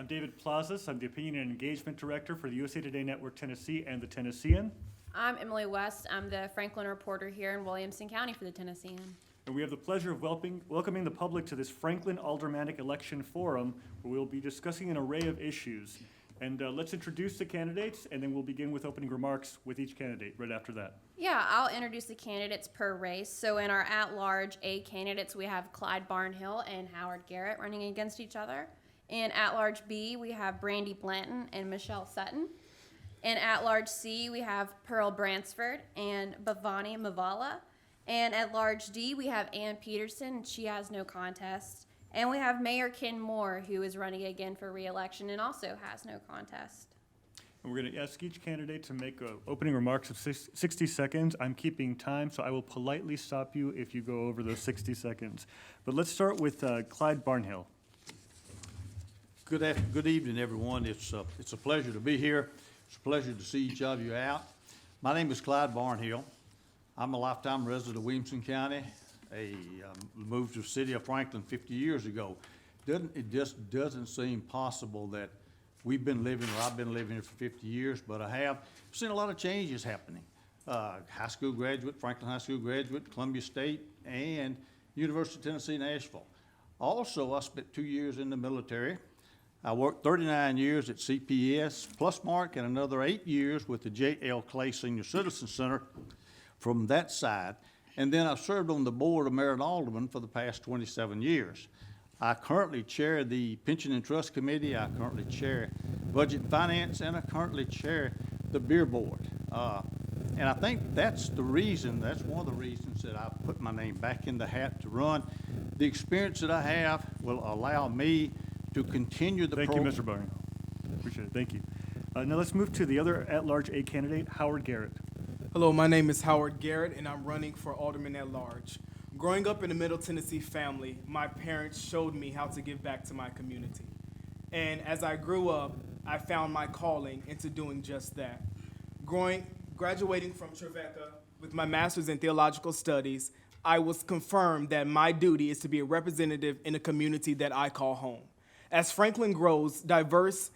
I'm David Plazas. I'm the Opinion and Engagement Director for the USA Today Network Tennessee and the Tennessean. I'm Emily West. I'm the Franklin reporter here in Williamson County for the Tennessean. And we have the pleasure of welcoming the public to this Franklin Aldermanic Election Forum, where we'll be discussing an array of issues. And let's introduce the candidates, and then we'll begin with opening remarks with each candidate right after that. Yeah, I'll introduce the candidates per race. So in our at-large A candidates, we have Clyde Barnhill and Howard Garrett running against each other. In at-large B, we have Brandy Blanton and Michelle Sutton. In at-large C, we have Pearl Bransford and Bhavani Mavala. And at large D, we have Ann Peterson. She has no contest. And we have Mayor Ken Moore, who is running again for re-election and also has no contest. And we're going to ask each candidate to make opening remarks of 60 seconds. I'm keeping time, so I will politely stop you if you go over those 60 seconds. But let's start with Clyde Barnhill. Good evening, everyone. It's a pleasure to be here. It's a pleasure to see each of you out. My name is Clyde Barnhill. I'm a lifetime resident of Williamson County. Moved to the city of Franklin 50 years ago. It just doesn't seem possible that I've been living here for 50 years, but I have seen a lot of changes happening. High school graduate, Franklin High School graduate, Columbia State, and University of Tennessee, Nashville. Also, I spent 2 years in the military. I worked 39 years at CPS, Plusmark, and another 8 years with the J.L. Clay Senior Citizen Center from that side. And then I've served on the board of Mayor and Alderman for the past 27 years. I currently chair the Pension and Trust Committee. I currently chair Budget and Finance, and I currently chair the Beer Board. And I think that's one of the reasons that I put my name back in the hat to run. The experience that I have will allow me to continue the Thank you, Mr. Barnhill. Appreciate it. Thank you. Now let's move to the other at-large A candidate, Howard Garrett. Hello, my name is Howard Garrett, and I'm running for Alderman at Large. Growing up in a Middle Tennessee family, my parents showed me how to give back to my community. And as I grew up, I found my calling into doing just that. Graduating from Trevecca with my master's in theological studies, I was confirmed that my duty is to be a representative in a community that I call home. As Franklin grows diverse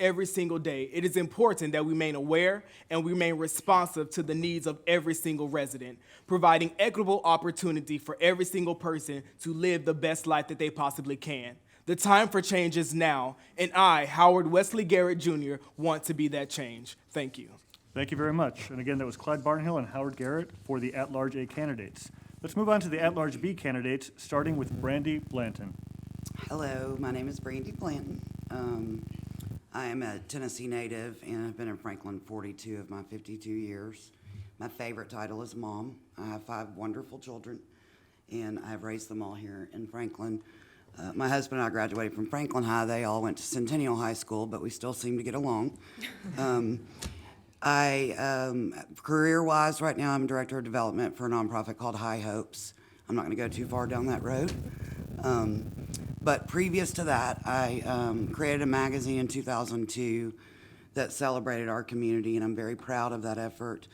every single day, it is important that we remain aware and we remain responsive to the needs of every single resident, providing equitable opportunity for every single person to live the best life that they possibly can. The time for change is now, and I, Howard Wesley Garrett Jr., want to be that change. Thank you. Thank you very much. And again, that was Clyde Barnhill and Howard Garrett for the at-large A candidates. Let's move on to the at-large B candidates, starting with Brandy Blanton. Hello, my name is Brandy Blanton. I am a Tennessee native, and I've been in Franklin 42 of my 52 years. My favorite title is mom. I have 5 wonderful children, and I've raised them all here in Franklin. My husband and I graduated from Franklin High. They all went to Centennial High School, but we still seem to get along. Career-wise, right now, I'm director of development for a nonprofit called High Hopes. I'm not going to go too far down that road. But previous to that, I created a magazine in 2002 that celebrated our community, and I'm very proud of that effort.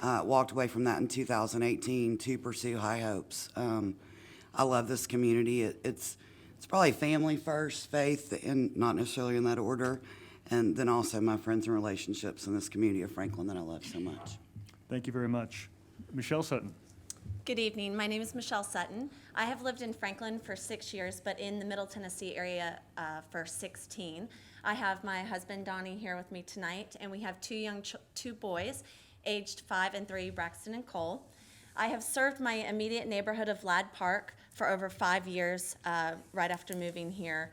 Walked away from that in 2018 to pursue High Hopes. I love this community. It's probably family first, faith, and not necessarily in that order, and then also my friends and relationships in this community of Franklin that I love so much. Thank you very much. Michelle Sutton. Good evening. My name is Michelle Sutton. I have lived in Franklin for 6 years, but in the Middle Tennessee area for 16. I have my husband, Donnie, here with me tonight, and we have two boys, aged 5 and 3, Braxton and Cole. I have served my immediate neighborhood of Ladd Park for over 5 years, right after moving here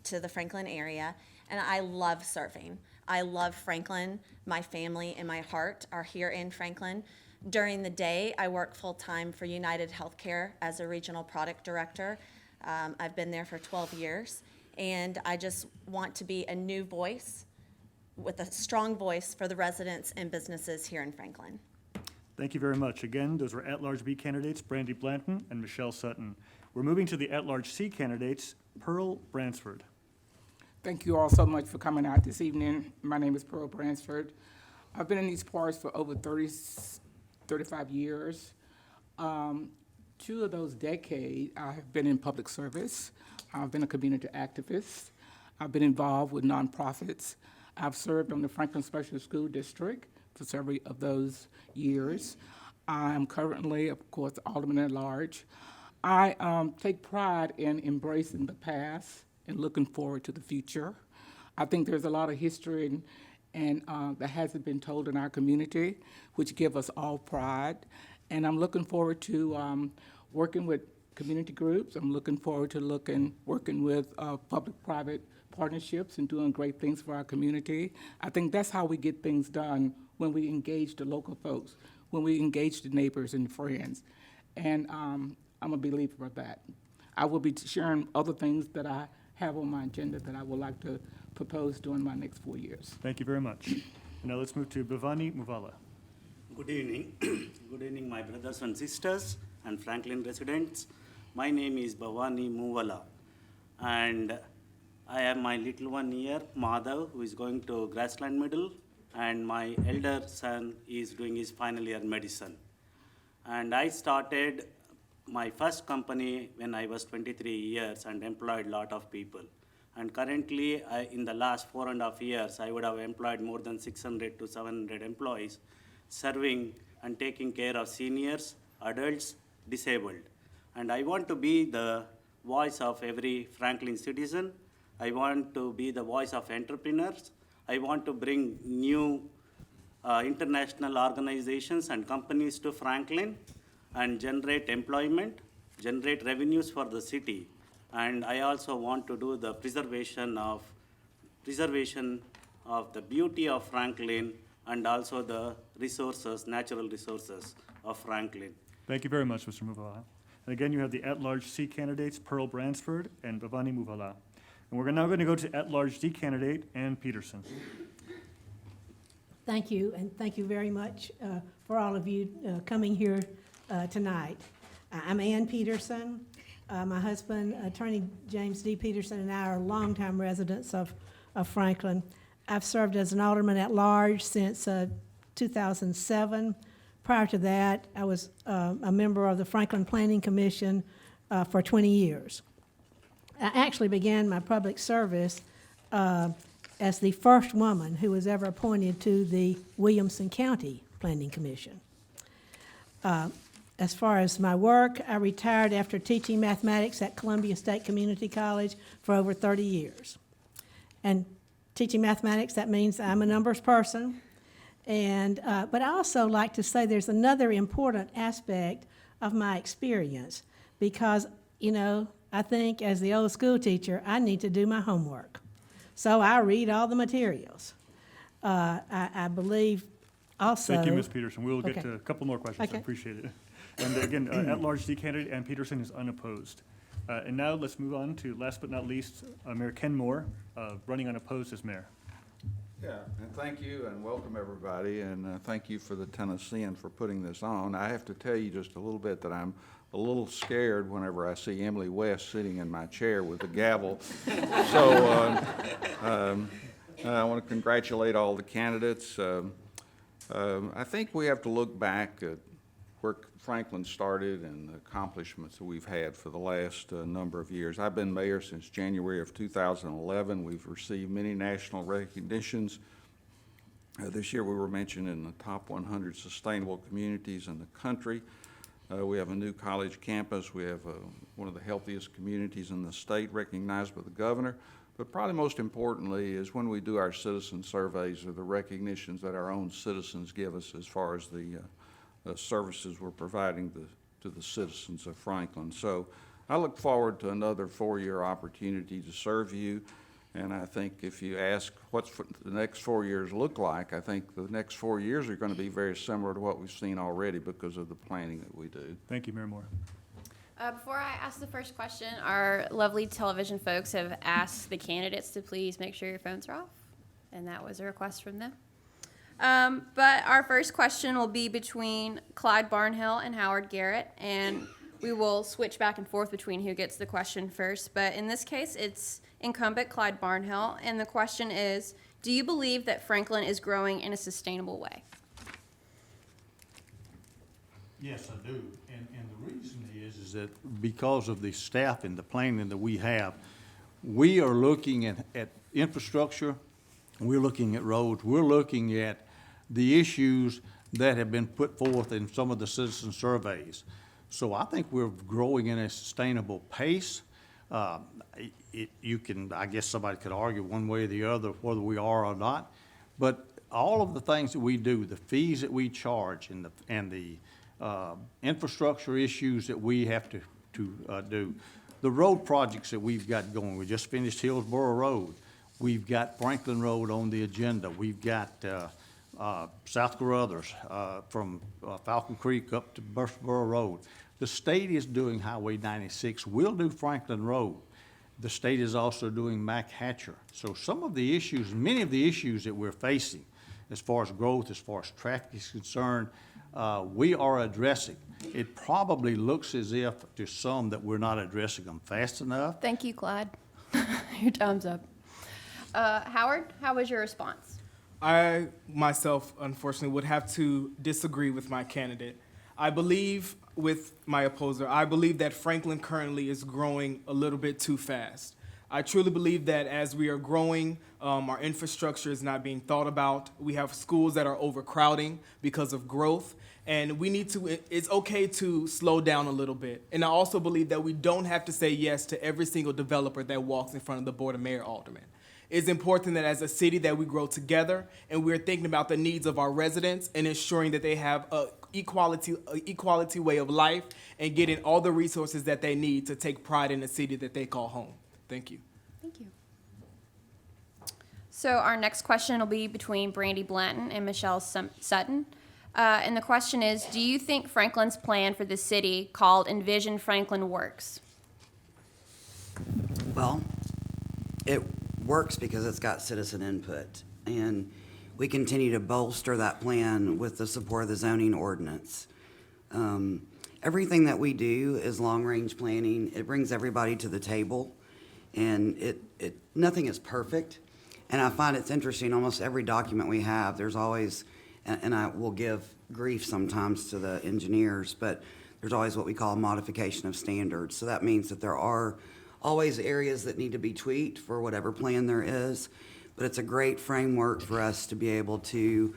to the Franklin area, and I love serving. I love Franklin. My family and my heart are here in Franklin. During the day, I work full-time for United Healthcare as a regional product director. I've been there for 12 years, and I just want to be a new voice with a strong voice for the residents and businesses here in Franklin. Thank you very much. Again, those were at-large B candidates, Brandy Blanton and Michelle Sutton. We're moving to the at-large C candidates, Pearl Bransford. Thank you all so much for coming out this evening. My name is Pearl Bransford. I've been in these parts for over 35 years. 2 of those decades, I have been in public service. I've been a community activist. I've been involved with nonprofits. I've served on the Franklin Special School District for several of those years. I am currently, of course, Alderman at Large. I take pride in embracing the past and looking forward to the future. I think there's a lot of history and that hasn't been told in our community, which give us all pride. And I'm looking forward to working with community groups. I'm looking forward to working with public-private partnerships and doing great things for our community. I think that's how we get things done, when we engage the local folks, when we engage the neighbors and friends. And I'm a believer of that. I will be sharing other things that I have on my agenda that I would like to propose during my next 4 years. Thank you very much. And now let's move to Bhavani Muvala. Good evening. Good evening, my brothers and sisters and Franklin residents. My name is Bhavani Muvala, and I have my little one here, Madhav, who is going to Grassland Middle, and my elder son is doing his final year medicine. And I started my first company when I was 23 years and employed a lot of people. And currently, in the last 4.5 years, I would have employed more than 600 to 700 employees, serving and taking care of seniors, adults, disabled. And I want to be the voice of every Franklin citizen. I want to be the voice of entrepreneurs. I want to bring new international organizations and companies to Franklin and generate employment, generate revenues for the city. And I also want to do the preservation of the beauty of Franklin and also the resources, natural resources of Franklin. Thank you very much, Mr. Muvala. And again, you have the at-large C candidates, Pearl Bransford and Bhavani Muvala. And we're now going to go to at-large D candidate, Ann Peterson. Thank you, and thank you very much for all of you coming here tonight. I'm Ann Peterson. My husband, Attorney James D. Peterson, and I are longtime residents of Franklin. I've served as an alderman at large since 2007. Prior to that, I was a member of the Franklin Planning Commission for 20 years. I actually began my public service as the first woman who was ever appointed to the Williamson County Planning Commission. As far as my work, I retired after teaching mathematics at Columbia State Community College for over 30 years. And teaching mathematics, that means I'm a numbers person. And, but I also like to say there's another important aspect of my experience because, you know, I think as the old school teacher, I need to do my homework. So I read all the materials. I believe also. Thank you, Ms. Peterson. We'll get Okay. to a couple more questions. I Okay. appreciate it. And again, at-large D candidate Ann Peterson is unopposed. And now let's move on to, last but not least, Mayor Ken Moore, running unopposed as mayor. Yeah, and thank you and welcome everybody, and thank you for the Tennessean for putting this on. I have to tell you just a little bit that I'm a little scared whenever I see Emily West sitting in my chair with a gavel. So I want to congratulate all the candidates. I think we have to look back at where Franklin started and the accomplishments that we've had for the last number of years. I've been mayor since January of 2011. We've received many national recognitions. This year we were mentioned in the top 100 sustainable communities in the country. We have a new college campus. We have one of the healthiest communities in the state recognized by the governor. But probably most importantly is when we do our citizen surveys or the recognitions that our own citizens give us as far as the services we're providing to the citizens of Franklin. So I look forward to another 4-year opportunity to serve you. And I think if you ask what's the next 4 years look like, I think the next 4 years are going to be very similar to what we've seen already because of the planning that we do. Thank you, Mayor Moore. Before I ask the first question, our lovely television folks have asked the candidates to please make sure your phones are off, and that was a request from them. But our first question will be between Clyde Barnhill and Howard Garrett, and we will switch back and forth between who gets the question first. But in this case, it's incumbent Clyde Barnhill, and the question is, do you believe that Franklin is growing in a sustainable way? Yes, I do. And the reason is that because of the staff and the planning that we have, we are looking at infrastructure, we're looking at roads, we're looking at the issues that have been put forth in some of the citizen surveys. So I think we're growing in a sustainable pace. I guess somebody could argue one way or the other whether we are or not, but all of the things that we do, the fees that we charge and the infrastructure issues that we have to do, the road projects that we've got going. We just finished Hillsborough Road. We've got Franklin Road on the agenda. We've got South Carruthers from Falcon Creek up to Burstboro Road. The state is doing Highway 96. We'll do Franklin Road. The state is also doing Mac Hatcher. So some of the issues, many of the issues that we're facing as far as growth, as far as traffic is concerned, we are addressing. It probably looks as if to some that we're not addressing them fast enough. Thank you, Clyde. Your time's up. Howard, how was your response? I myself, unfortunately, would have to disagree with my candidate. I believe with my opposer, I believe that Franklin currently is growing a little bit too fast. I truly believe that as we are growing, our infrastructure is not being thought about. We have schools that are overcrowding because of growth, and we need to, it's okay to slow down a little bit. And I also believe that we don't have to say yes to every single developer that walks in front of the Board of Mayor Aldermen. It's important that as a city that we grow together and we're thinking about the needs of our residents and ensuring that they have a equality way of life and getting all the resources that they need to take pride in the city that they call home. Thank you. Thank you. So our next question will be between Brandy Blanton and Michelle Sutton. And the question is, do you think Franklin's plan for the city called Envision Franklin works? Well, it works because it's got citizen input, and we continue to bolster that plan with the support of the zoning ordinance. Everything that we do is long-range planning. It brings everybody to the table, and nothing is perfect. And I find it's interesting, almost every document we have, there's always, and I will give grief sometimes to the engineers, but there's always what we call a modification of standards. So that means that there are always areas that need to be tweaked for whatever plan there is, but it's a great framework for us to be able to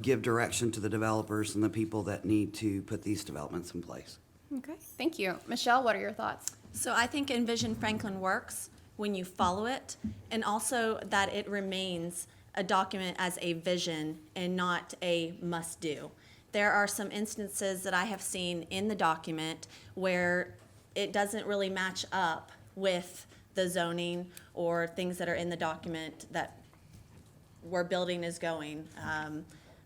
give direction to the developers and the people that need to put these developments in place. Okay, thank you. Michelle, what are your thoughts? So I think Envision Franklin works when you follow it, and also that it remains a document as a vision and not a must-do. There are some instances that I have seen in the document where it doesn't really match up with the zoning or things that are in the document that where building is going.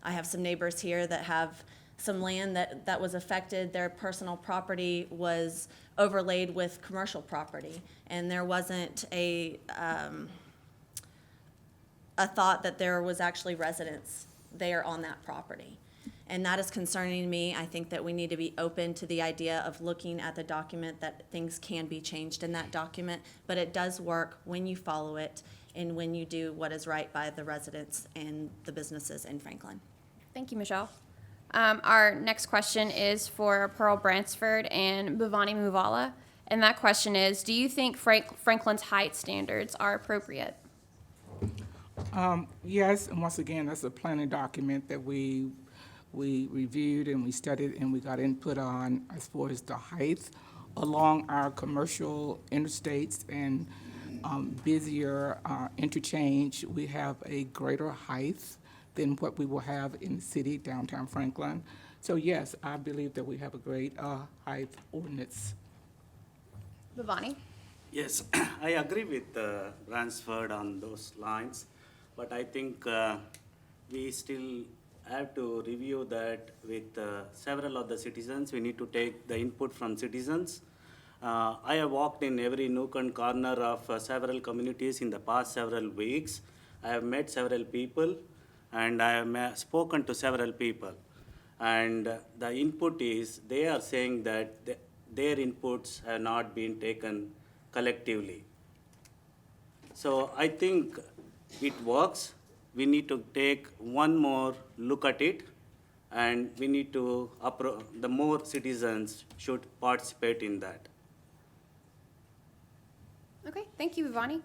I have some neighbors here that have some land that was affected. Their personal property was overlaid with commercial property, and there wasn't a thought that there was actually residents there on that property. And that is concerning me. I think that we need to be open to the idea of looking at the document, that things can be changed in that document, but it does work when you follow it and when you do what is right by the residents and the businesses in Franklin. Thank you, Michelle. Our next question is for Pearl Bransford and Bhavani Muvala. And that question is, do you think Franklin's height standards are appropriate? Yes, and once again, that's a planning document that we reviewed and we studied and we got input on as far as the height along our commercial interstates and busier interchange. We have a greater height than what we will have in the city, downtown Franklin. So yes, I believe that we have a great height ordinance. Bhavani? Yes, I agree with Bransford on those lines, but I think we still have to review that with several of the citizens. We need to take the input from citizens. I have walked in every nook and corner of several communities in the past several weeks. I have met several people, and I have spoken to several people. And the input is, they are saying that their inputs have not been taken collectively. So I think it works. We need to take one more look at it, and we need to, the more citizens should participate in that. Okay, thank you, Vivani.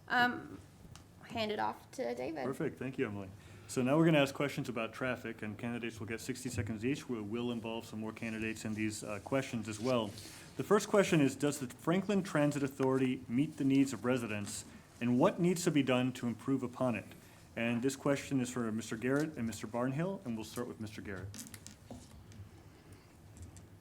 Hand it off to David. Perfect, thank you, Emily. So now we're gonna ask questions about traffic, and candidates will get 60 seconds each. We will involve some more candidates in these questions as well. The first question is, does the Franklin Transit Authority meet the needs of residents, and what needs to be done to improve upon it? And this question is for Mr. Garrett and Mr. Barnhill, and we'll start with Mr. Garrett.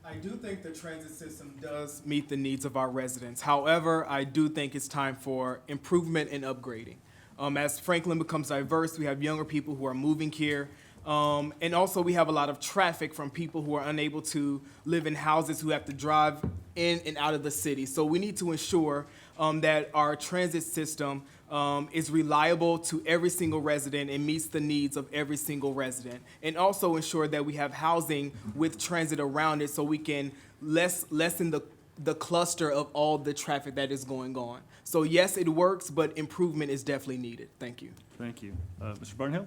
I do think the transit system does meet the needs of our residents. However, I do think it's time for improvement and upgrading. As Franklin becomes diverse, we have younger people who are moving here. And also we have a lot of traffic from people who are unable to live in houses, who have to drive in and out of the city. So we need to ensure that our transit system is reliable to every single resident and meets the needs of every single resident. And also ensure that we have housing with transit around it so we can lessen the cluster of all the traffic that is going on. So yes, it works, but improvement is definitely needed. Thank you. Thank you. Mr. Barnhill?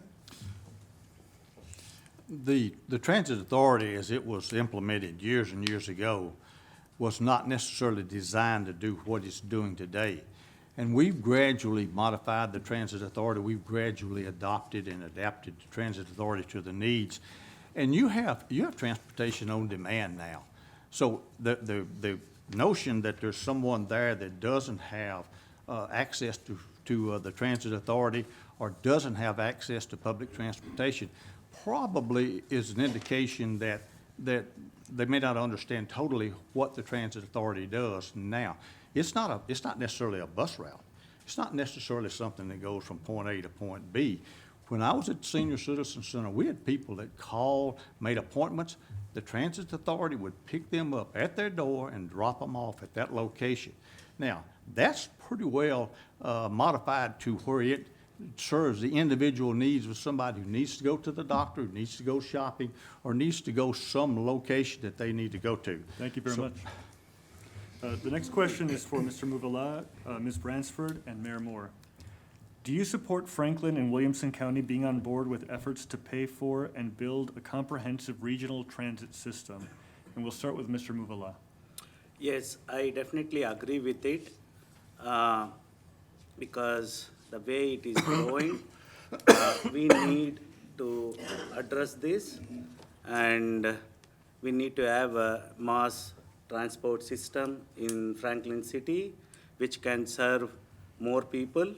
The Transit Authority, as it was implemented years and years ago, was not necessarily designed to do what it's doing today. And we've gradually modified the Transit Authority. We've gradually adopted and adapted the Transit Authority to the needs. And you have transportation on demand now. So the notion that there's someone there that doesn't have access to the Transit Authority or doesn't have access to public transportation probably is an indication that they may not understand totally what the Transit Authority does now. It's not necessarily a bus route. It's not necessarily something that goes from point A to point B. When I was at the Senior Citizen Center, we had people that called, made appointments. The Transit Authority would pick them up at their door and drop them off at that location. Now, that's pretty well modified to where it serves the individual needs of somebody who needs to go to the doctor, who needs to go shopping, or needs to go some location that they need to go to. Thank you very So- much. The next question is for Mr. Muvela, Ms. Bransford, and Mayor Moore. Do you support Franklin and Williamson County being on board with efforts to pay for and build a comprehensive regional transit system? And we'll start with Mr. Muvela. Yes, I definitely agree with it, because the way it is growing, we need to address this, and we need to have a mass transport system in Franklin City, which can serve more people.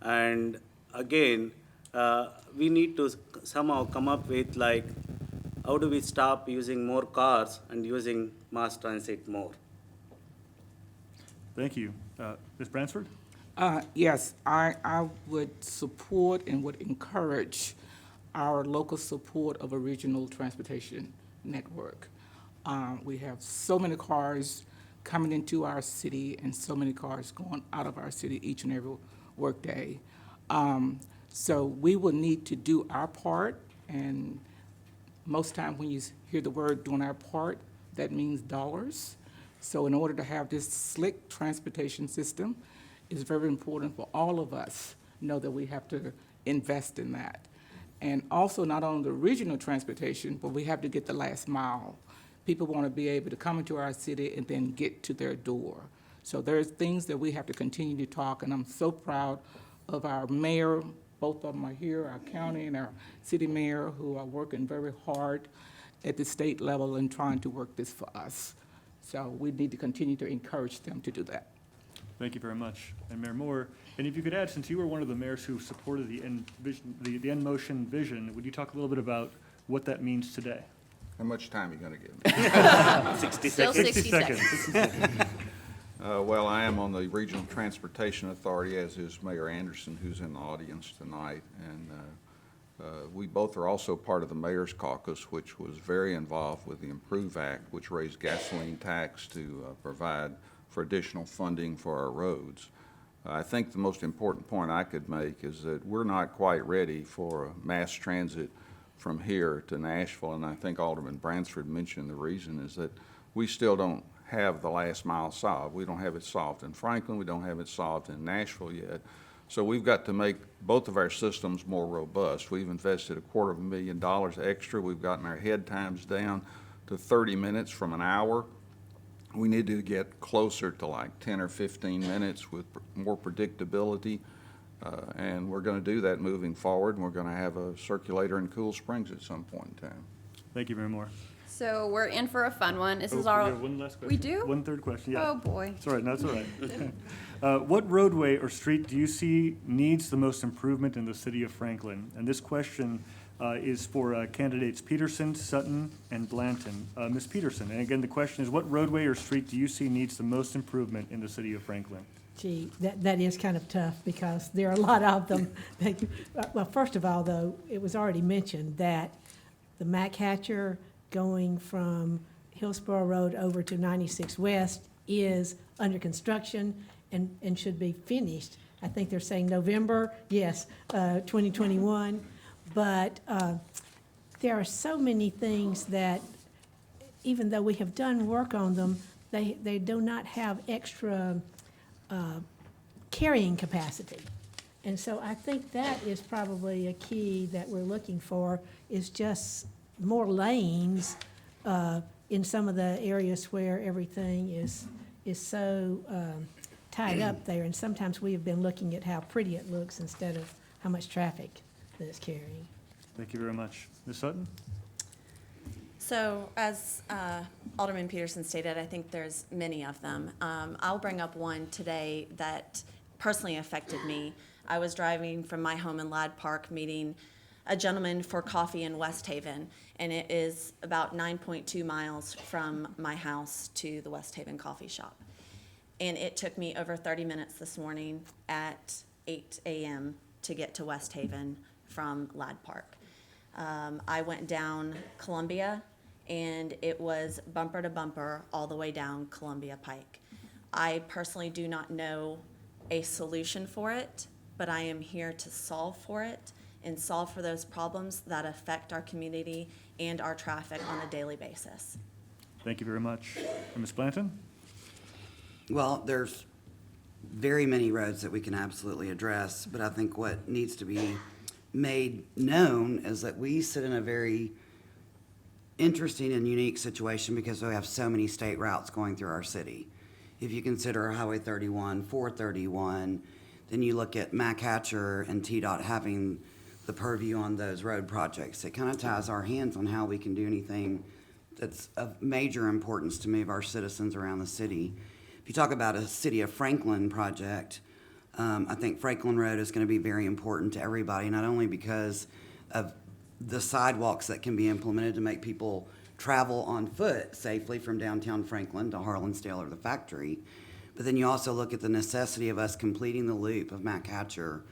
And again, we need to somehow come up with, like, how do we stop using more cars and using mass transit more? Thank you. Ms. Bransford? Yes, I would support and would encourage our local support of a regional transportation network. We have so many cars coming into our city and so many cars going out of our city each and every workday. So we will need to do our part, and most time when you hear the word doing our part, that means dollars. So in order to have this slick transportation system, it's very important for all of us know that we have to invest in that. And also not only the regional transportation, but we have to get the last mile. People want to be able to come into our city and then get to their door. So there's things that we have to continue to talk, and I'm so proud of our mayor. Both of them are here, our county and our city mayor, who are working very hard at the state level and trying to work this for us. So we need to continue to encourage them to do that. Thank you very much. And Mayor Moore, and if you could add, since you were one of the mayors who supported the end vision, the end motion vision, would you talk a little bit about what that means today? How much time are you gonna give me? 60 Still seconds. 60 seconds. 60 seconds. Well, I am on the Regional Transportation Authority, as is Mayor Anderson, who's in the audience tonight. And we both are also part of the Mayor's Caucus, which was very involved with the Improve Act, which raised gasoline tax to provide for additional funding for our roads. I think the most important point I could make is that we're not quite ready for mass transit from here to Nashville, and I think Alderman Bransford mentioned the reason is that we still don't have the last mile solved. We don't have it solved in Franklin, we don't have it solved in Nashville yet. So we've got to make both of our systems more robust. We've invested $250,000 extra. We've gotten our head times down to 30 minutes from an hour. We need to get closer to like 10 or 15 minutes with more predictability. And we're going to do that moving forward, and we're going to have a circulator in Cool Springs at some point in time. Thank you very much. So we're in for a fun one. This Oh, is we our. have one last question. We do? One third question, yeah. Oh, boy. That's all right, no, that's all right. What roadway or street do you see needs the most improvement in the city of Franklin? And this question is for candidates Peterson, Sutton, and Blanton. Ms. Peterson, and again, the question is, what roadway or street do you see needs the most improvement in the city of Franklin? Gee, that is kind of tough because there are a lot of them. Well, first of all, though, it was already mentioned that the Mac Hatcher going from Hillsborough Road over to 96 West is under construction and should be finished. I think they're saying November, yes, 2021. But there are so many things that, even though we have done work on them, they do not have extra carrying capacity. And so I think that is probably a key that we're looking for, is just more lanes in some of the areas where everything is so tied up there. And sometimes we have been looking at how pretty it looks instead of how much traffic that it's carrying. Thank you very much. Ms. Sutton? So as Alderman Peterson stated, I think there's many of them. I'll bring up one today that personally affected me. I was driving from my home in Ladd Park, meeting a gentleman for coffee in West Haven, and it is about 9.2 miles from my house to the West Haven coffee shop. And it took me over 30 minutes this morning at 8 a.m. to get to West Haven from Ladd Park. I went down Columbia, and it was bumper to bumper all the way down Columbia Pike. I personally do not know a solution for it, but I am here to solve for it and solve for those problems that affect our community and our traffic on a daily basis. Thank you very much. And Ms. Blanton? Well, there's very many roads that we can absolutely address, but I think what needs to be made known is that we sit in a very interesting and unique situation because we have so many state routes going through our city. If you consider Highway 31, 431, then you look at Mac Hatcher and TDOT having the purview on those road projects. It kind of ties our hands on how we can do anything that's of major importance to move our citizens around the city. If you talk about a City of Franklin project, I think Franklin Road is going to be very important to everybody, not only because of the sidewalks that can be implemented to make people travel on foot safely from downtown Franklin to Harlansdale or the factory, but then you also look at the necessity of us completing the loop of Mac Hatcher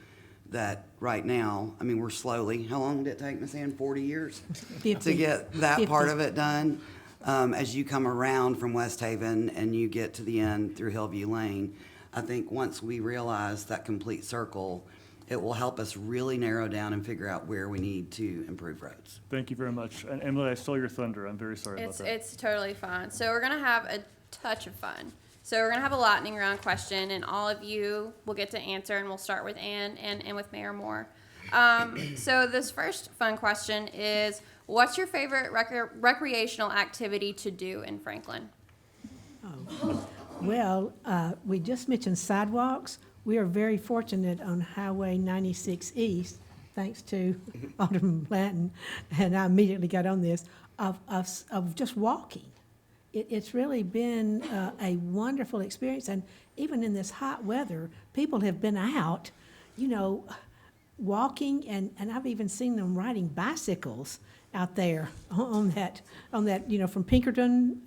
that right now, I mean, we're slowly, how long did it take, Ms. Ann, 40 years? 50. To get that part 50. of it done? As you come around from West Haven and you get to the end through Hillview Lane, I think once we realize that complete circle, it will help us really narrow down and figure out where we need to improve roads. Thank you very much. And Emily, I stole your thunder. I'm very sorry about that. It's totally fine. So we're gonna have a touch of fun. So we're gonna have a lightning round question, and all of you will get to answer, and we'll start with Ann and with Mayor Moore. So this first fun question is, what's your favorite recreational activity to do in Franklin? Well, we just mentioned sidewalks. We are very fortunate on Highway 96 East, thanks to Alderman Blanton, and I immediately got on this, of just walking. It's really been a wonderful experience, and even in this hot weather, people have been out, you know, walking, and I've even seen them riding bicycles out there on that, you know, from Pinkerton,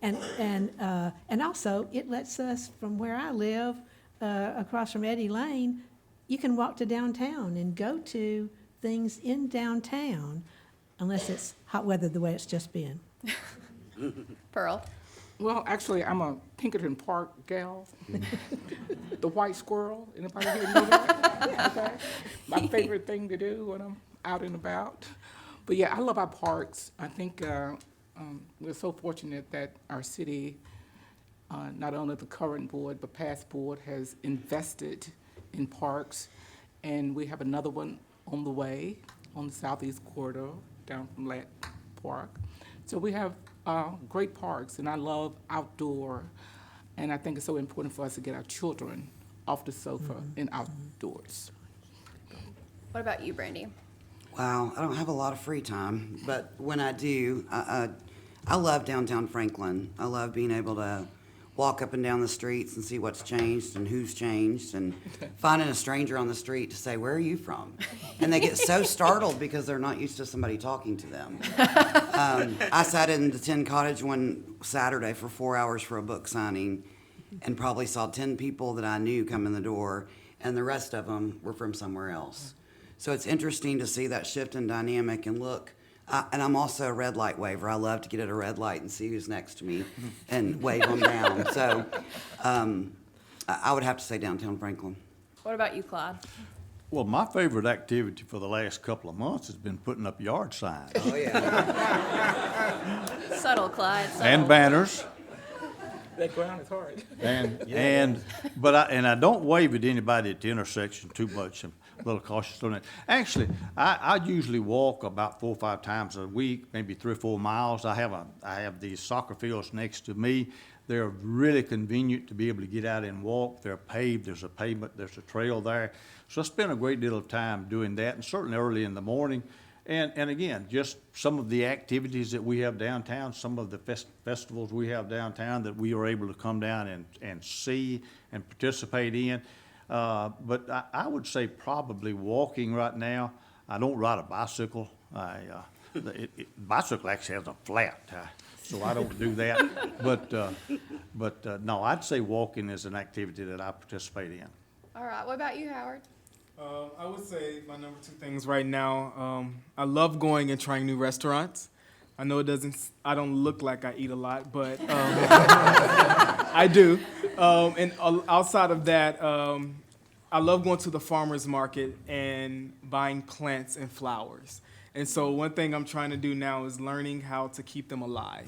and also it lets us, from where I live, across from Eddie Lane, you can walk to downtown and go to things in downtown, unless it's hot weather the way it's just been. Pearl? Well, actually, I'm a Pinkerton Park gal. The white squirrel, anybody here know that? Okay. My favorite thing to do when I'm out and about. But yeah, I love our parks. I think we're so fortunate that our city, not only the current board, but past board, has invested in parks. And we have another one on the way on the southeast corridor down from Ladd Park. So we have great parks, and I love outdoor, and I think it's so important for us to get our children off the sofa and outdoors. What about you, Brandy? Wow, I don't have a lot of free time, but when I do, I love downtown Franklin. I love being able to walk up and down the streets and see what's changed and who's changed, and finding a stranger on the street to say, "Where are you from?" And they get so startled because they're not used to somebody talking to them. I sat in the Tin Cottage one Saturday for 4 hours for a book signing, and probably saw 10 people that I knew come in the door, and the rest of them were from somewhere else. So it's interesting to see that shift in dynamic and look. And I'm also a red light waver. I love to get at a red light and see who's next to me and wave them down. So I would have to say downtown Franklin. What about you, Claude? Well, my favorite activity for the last couple of months has been putting up yard signs Oh, yeah. Subtle, Clyde. Subtle. and banners. That ground is hard. But I don't wave at anybody at the intersection too much. I'm a little cautious on that. Actually, I usually walk about 4 or 5 times a week, maybe 3 or 4 miles. I have these soccer fields next to me. They're really convenient to be able to get out and walk. They're paved. There's a pavement. There's a trail there. So I spend a great deal of time doing that, and certainly early in the morning. And again, just some of the activities that we have downtown, some of the festivals we have downtown that we are able to come down and see and participate in. But I would say probably walking right now. I don't ride a bicycle. Bicycle actually has a flat, so I don't do that. But no, I'd say walking is an activity that I participate in. All right. What about you, Howard? I would say my number 2 things right now. I love going and trying new restaurants. I know I don't look like I eat a lot, but I do. And outside of that, I love going to the farmer's market and buying plants and flowers. And so one thing I'm trying to do now is learning how to keep them alive.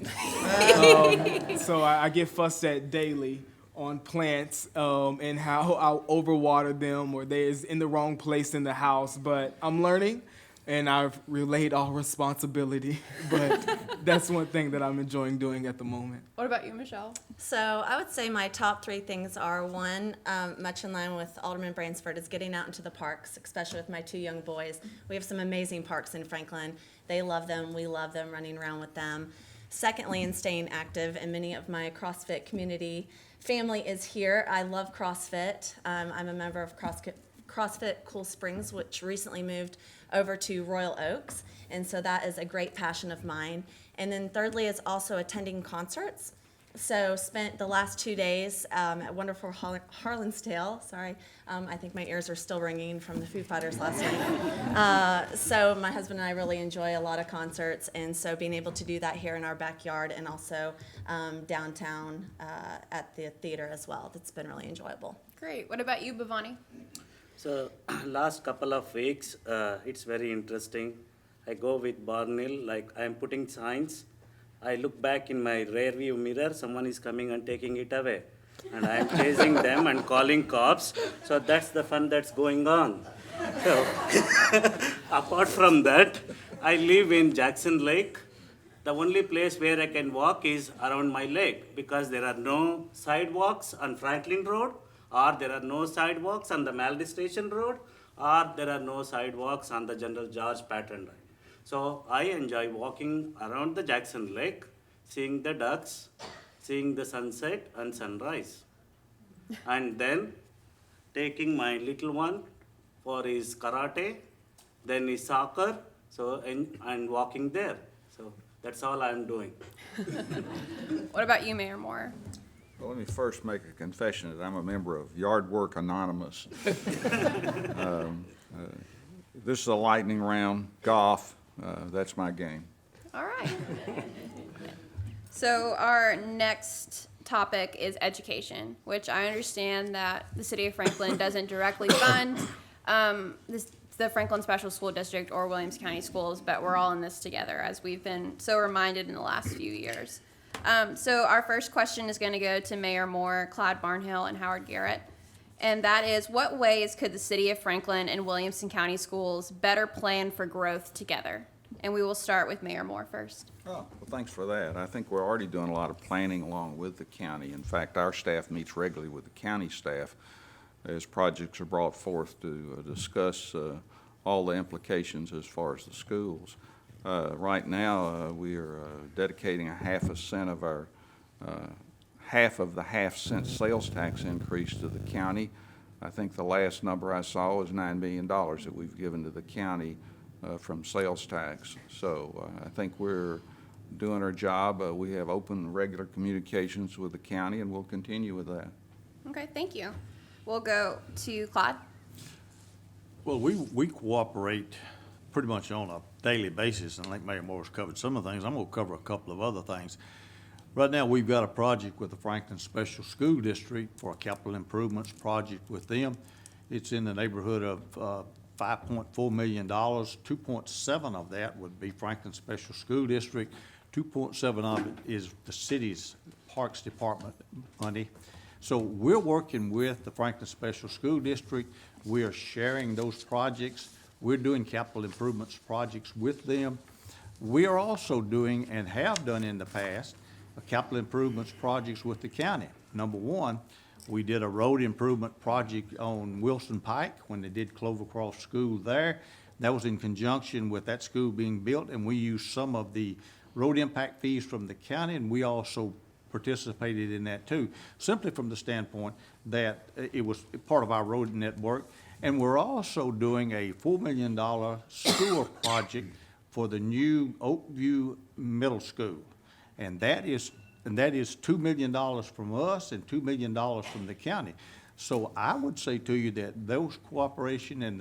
So I get fussed at daily on plants and how I'll overwater them or they're in the wrong place in the house. But I'm learning, and I've relayed all responsibility. But that's one thing that I'm enjoying doing at the moment. What about you, Michelle? So I would say my top 3 things are, one, much in line with Alderman Bransford, is getting out into the parks, especially with my 2 young boys. We have some amazing parks in Franklin. They love them. We love them, running around with them. Secondly, in staying active, and many of my CrossFit community family is here. I love CrossFit. I'm a member of CrossFit Cool Springs, which recently moved over to Royal Oaks, and so that is a great passion of mine. And then thirdly is also attending concerts. So spent the last 2 days at wonderful Harlansdale. Sorry, I think my ears are still ringing from the Foo Fighters last night. So my husband and I really enjoy a lot of concerts, and so being able to do that here in our backyard and also downtown at the theater as well, that's been really enjoyable. Great. What about you, Bhavani? So last couple of weeks, it's very interesting. I go with Barnhill, like I'm putting signs. I look back in my rear view mirror, someone is coming and taking it away. And I'm chasing them and calling cops. So that's the fun that's going on. So apart from that, I live in Jackson Lake. The only place where I can walk is around my lake because there are no sidewalks on Franklin Road, or there are no sidewalks on the Maldi Station Road, or there are no sidewalks on the General George Patton Line. So I enjoy walking around the Jackson Lake, seeing the ducks, seeing the sunset and sunrise. And then taking my little one for his karate, then his soccer, and walking there. So that's all I'm doing. What about you, Mayor Moore? Well, let me first make a confession that I'm a member of Yard Work Anonymous. This is a lightning round, golf. That's my game. All right. So our next topic is education, which I understand that the city of Franklin doesn't directly fund the Franklin Special School District or Williams County Schools, but we're all in this together, as we've been so reminded in the last few years. So our first question is going to go to Mayor Moore, Clyde Barnhill, and Howard Garrett. And that is, what ways could the city of Franklin and Williamson County Schools better plan for growth together? And we will start with Mayor Moore first. Oh, well, thanks for that. I think we're already doing a lot of planning along with the county. In fact, our staff meets regularly with the county staff as projects are brought forth to discuss all the implications as far as the schools. Right now, we are dedicating half of the half-cent sales tax increase to the county. I think the last number I saw was $9 million that we've given to the county from sales tax. So I think we're doing our job. We have open, regular communications with the county, and we'll continue with that. Okay, thank you. We'll go to Claude. Well, we cooperate pretty much on a daily basis, and I think Mayor Moore's covered some of the things. I'm gonna cover a couple of other things. Right now, we've got a project with the Franklin Special School District for a capital improvements project with them. It's in the neighborhood of $5.4 million. 2.7 of that would be Franklin Special School District. 2.7 of it is the city's Parks Department money. So we're working with the Franklin Special School District. We are sharing those projects. We're doing capital improvements projects with them. We are also doing, and have done in the past, capital improvements projects with the county. Number one, we did a road improvement project on Wilson Pike when they did Clovercroft School there. That was in conjunction with that school being built, and we used some of the road impact fees from the county, and we also participated in that too, simply from the standpoint that it was part of our road network. And we're also doing a $4 million sewer project for the new Oakview Middle School. And that is $2 million from us and $2 million from the county. So I would say to you that those cooperation and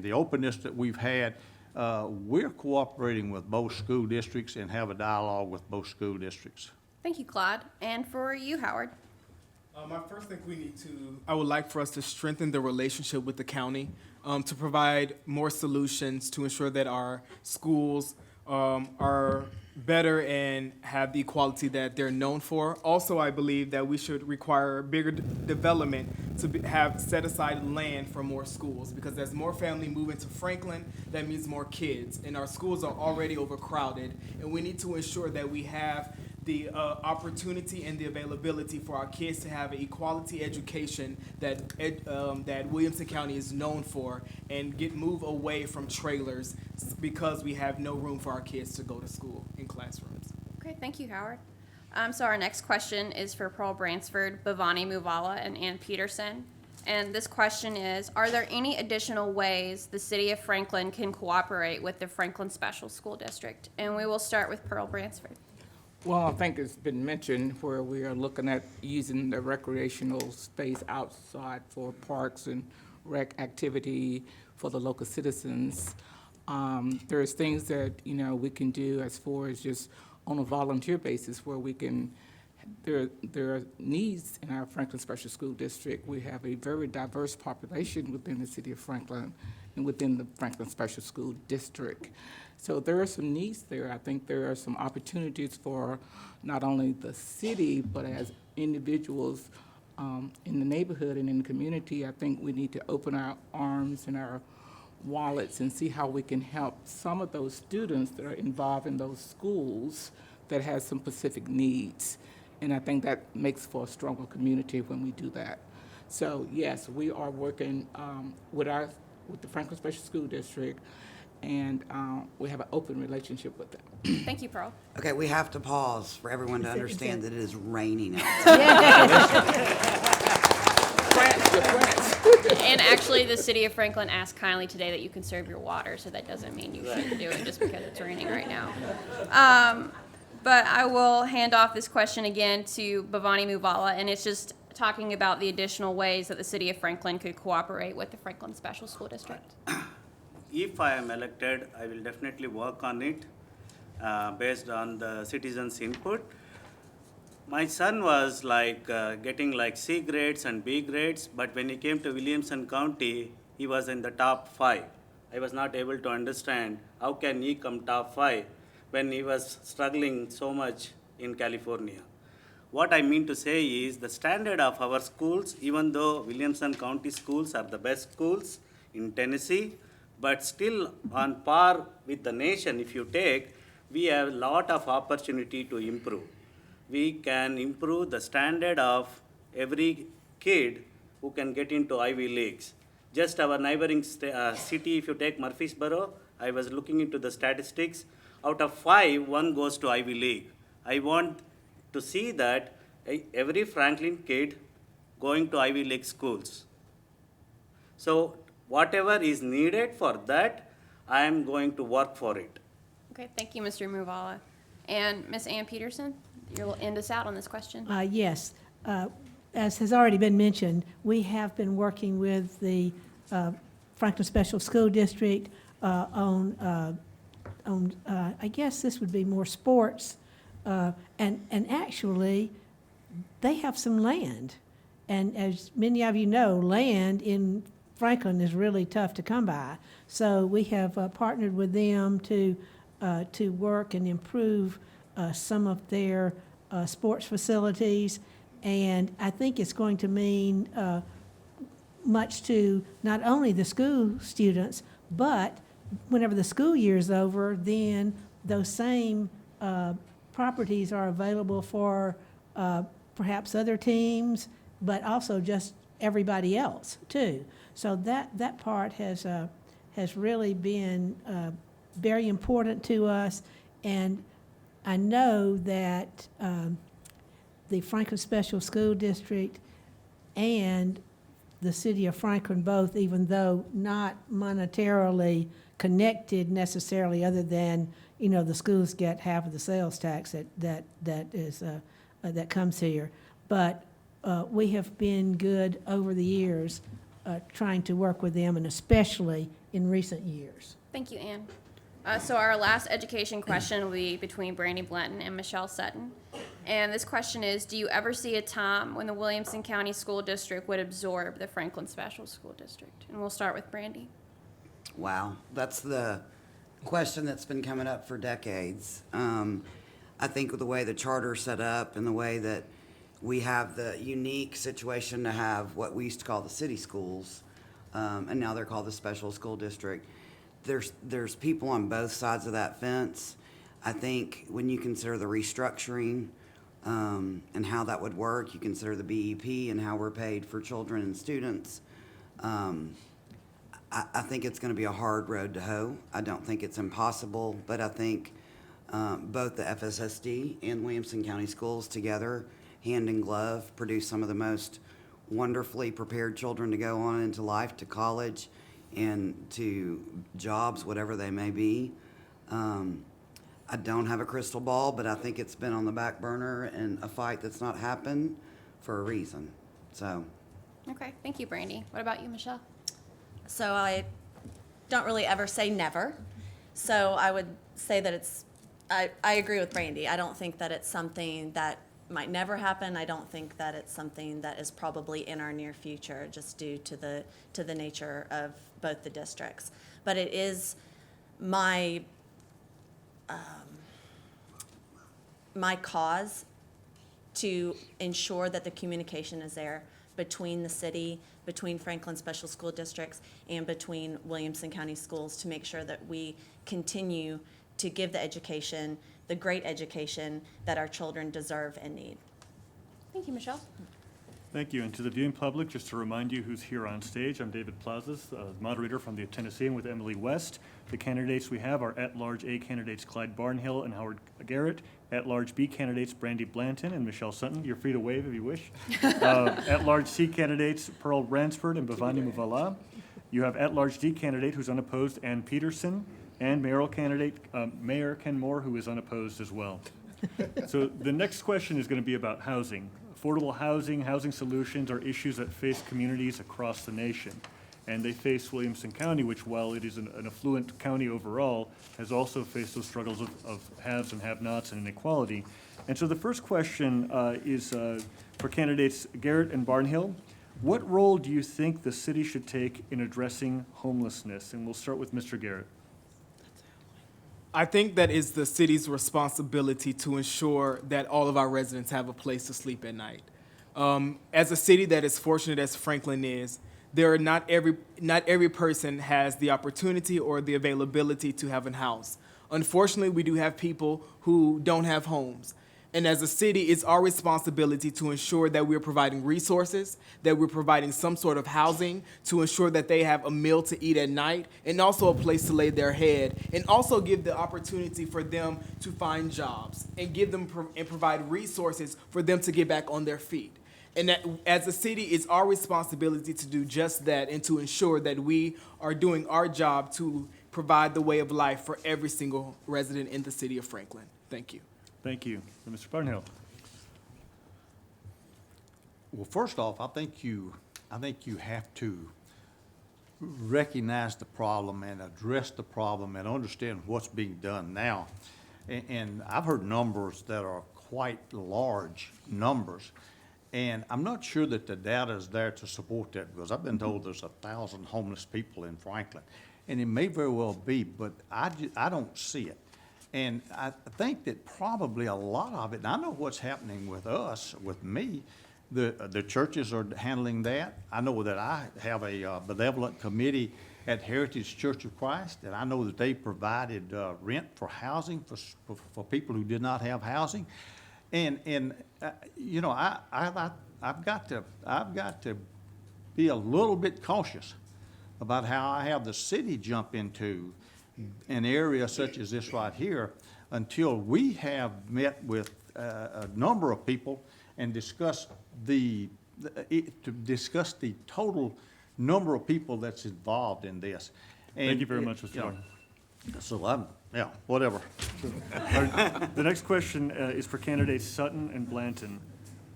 the openness that we've had, we're cooperating with both school districts and have a dialogue with both school districts. Thank you, Claude. And for you, Howard. I first think I would like for us to strengthen the relationship with the county, to provide more solutions to ensure that our schools are better and have the quality that they're known for. Also, I believe that we should require bigger development to have set aside land for more schools, because as more family move into Franklin, that means more kids, and our schools are already overcrowded, and we need to ensure that we have the opportunity and the availability for our kids to have an equality education that Williamson County is known for, and move away from trailers because we have no room for our kids to go to school in classrooms. Okay, thank you, Howard. So our next question is for Pearl Bransford, Bhavani Muvala, and Ann Peterson. And this question is, are there any additional ways the city of Franklin can cooperate with the Franklin Special School District? And we will start with Pearl Bransford. Well, I think it's been mentioned where we are looking at using the recreational space outside for parks and rec activity for the local citizens. There's things that, we can do as far as just on a volunteer basis where we can, there are needs in our Franklin Special School District. We have a very diverse population within the city of Franklin and within the Franklin Special School District. So there are some needs there. I think there are some opportunities for not only the city, but as individuals in the neighborhood and in the community. I think we need to open our arms and our wallets and see how we can help some of those students that are involved in those schools that has some specific needs. And I think that makes for a stronger community when we do that. So yes, we are working with the Franklin Special School District, and we have an open relationship with them. Thank you, Pearl. Okay, we have to pause for everyone to understand that it is raining outside. And actually, the city of Franklin asked kindly today that you conserve your water, so that doesn't mean you shouldn't do it just because it's raining right now. But I will hand off this question again to Bhavani Muvala, and it's just talking about the additional ways that the city of Franklin could cooperate with the Franklin Special School District. If I am elected, I will definitely work on it based on the citizens' input. My son was getting C grades and B grades, but when he came to Williamson County, he was in the top 5. I was not able to understand how can he come top 5 when he was struggling so much in California. What I mean to say is the standard of our schools, even though Williamson County schools are the best schools in Tennessee, but still on par with the nation, if you take, we have a lot of opportunity to improve. We can improve the standard of every kid who can get into Ivy Leagues. Just our neighboring city, if you take Murfreesboro, I was looking into the statistics. Out of 5, 1 goes to Ivy League. I want to see that every Franklin kid going to Ivy League schools. So whatever is needed for that, I am going to work for it. Okay, thank you, Mr. Muvala. And Ms. Ann Peterson, you'll end us out on this question. Yes. As has already been mentioned, we have been working with the Franklin Special School District on, I guess this would be more sports. And actually, they have some land. And as many of you know, land in Franklin is really tough to come by. So we have partnered with them to work and improve some of their sports facilities. And I think it's going to mean much to not only the school students, but whenever the school year is over, then those same properties are available for perhaps other teams, but also just everybody else too. So that part has really been very important to us, and I know that the Franklin Special School District and the city of Franklin both, even though not monetarily connected necessarily, other than, you know, the schools get half of the sales tax that comes here. But we have been good over the years trying to work with them, and especially in recent years. Thank you, Ann. So our last education question will be between Brandy Blanton and Michelle Sutton. And this question is, do you ever see a time when the Williamson County School District would absorb the Franklin Special School District? And we'll start with Brandy. Wow, that's the question that's been coming up for decades. I think with the way the charter's set up and the way that we have the unique situation to have what we used to call the city schools, and now they're called the special school district. There's people on both sides of that fence. I think when you consider the restructuring and how that would work, you consider the BEP and how we're paid for children and students, I think it's going to be a hard road to hoe. I don't think it's impossible, but I think both the FSSD and Williamson County Schools together, hand in glove, produce some of the most wonderfully prepared children to go on into life, to college, and to jobs, whatever they may be. I don't have a crystal ball, but I think it's been on the back burner and a fight that's not happened for a reason. So. Okay, thank you, Brandy. What about you, Michelle? So I don't really ever say never. So I would say that I agree with Brandy. I don't think that it's something that might never happen. I don't think that it's something that is probably in our near future, just due to the nature of both the districts. But it is my cause to ensure that the communication is there between the city, between Franklin Special School Districts, and between Williamson County Schools, to make sure that we continue to give the education, the great education that our children deserve and need. Thank you, Michelle. Thank you. And to the viewing public, just to remind you who's here on stage, I'm David Plazas, moderator from the Tennessean with Emily West. The candidates we have are at-large A candidates Clyde Barnhill and Howard Garrett, at-large B candidates Brandy Blanton and Michelle Sutton. You're free to wave if you wish. At-large C candidates Pearl Ransford and Bhavani Muvala. You have at-large D candidate who's unopposed, Ann Peterson, and mayoral candidate Mayor Ken Moore, who is unopposed as well. So the next question is going to be about housing. Affordable housing, housing solutions are issues that face communities across the nation. And they face Williamson County, which, while it is an affluent county overall, has also faced those struggles of haves and have-nots and inequality. And so the first question is for candidates Garrett and Barnhill. What role do you think the city should take in addressing homelessness? And we'll start with Mr. Garrett. I think that it's the city's responsibility to ensure that all of our residents have a place to sleep at night. As a city that is fortunate as Franklin is, not every person has the opportunity or the availability to have a house. Unfortunately, we do have people who don't have homes. And as a city, it's our responsibility to ensure that we're providing resources, that we're providing some sort of housing to ensure that they have a meal to eat at night and also a place to lay their head, and also give the opportunity for them to find jobs and give them and provide resources for them to get back on their feet. And that, as a city, it's our responsibility to do just that and to ensure that we are doing our job to provide the way of life for every single resident in the city of Franklin. Thank you. Thank you. Mr. Barnhill. Well, first off, I think you have to recognize the problem and address the problem and understand what's being done now. And I've heard numbers that are quite large numbers. And I'm not sure that the data is there to support that, because I've been told there's 1,000 homeless people in Franklin. And it may very well be, but I don't see it. And I think that probably a lot of it, and I know what's happening with us, with me, the churches are handling that. I know that I have a benevolent committee at Heritage Church of Christ, and I know that they provided rent for housing for people who did not have housing. And you know, I've got to be a little bit cautious about how I have the city jump into an area such as this right here until we have met with a number of people and discuss the total number of people that's involved in this. And Thank you very much, Mr. you know, Barnhill. So whatever. The next question is for candidates Sutton and Blanton.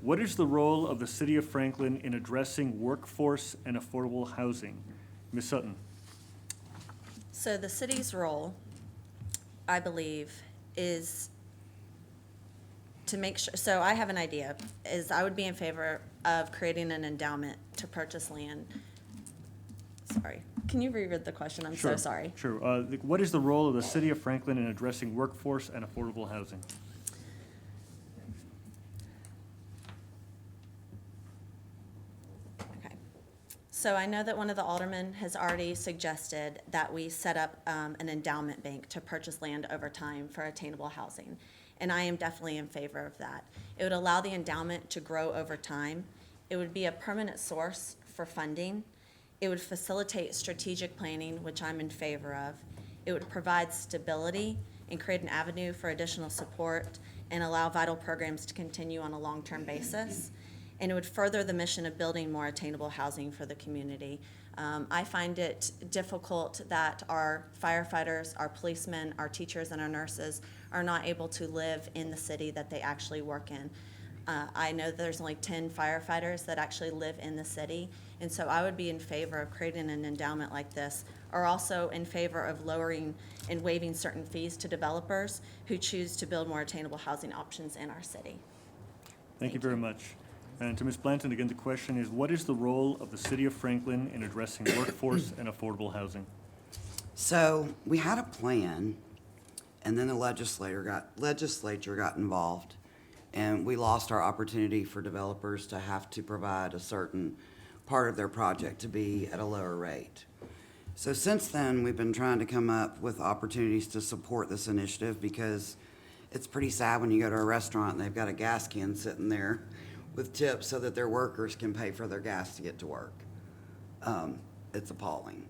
What is the role of the city of Franklin in addressing workforce and affordable housing? Ms. Sutton. So the city's role, I believe, is to make sure, so I have an idea, is I would be in favor of creating an endowment to purchase land. Sorry, can you reread the question? I'm so sorry. Sure. What is the role of the city of Franklin in addressing workforce and affordable housing? Okay. So I know that one of the aldermen has already suggested that we set up an endowment bank to purchase land over time for attainable housing. And I am definitely in favor of that. It would allow the endowment to grow over time. It would be a permanent source for funding. It would facilitate strategic planning, which I'm in favor of. It would provide stability and create an avenue for additional support and allow vital programs to continue on a long-term basis. And it would further the mission of building more attainable housing for the community. I find it difficult that our firefighters, our policemen, our teachers, and our nurses are not able to live in the city that they actually work in. I know there's only 10 firefighters that actually live in the city, and so I would be in favor of creating an endowment like this, or also in favor of lowering and waiving certain fees to developers who choose to build more attainable housing options in our city. Thank you very much. And to Ms. Blanton, again, the question is, what is the role of the city of Franklin in addressing workforce and affordable housing? So we had a plan, and then the legislature got involved, and we lost our opportunity for developers to have to provide a certain part of their project to be at a lower rate. So since then, we've been trying to come up with opportunities to support this initiative, because it's pretty sad when you go to a restaurant and they've got a gas can sitting there with tips so that their workers can pay for their gas to get to work. It's appalling.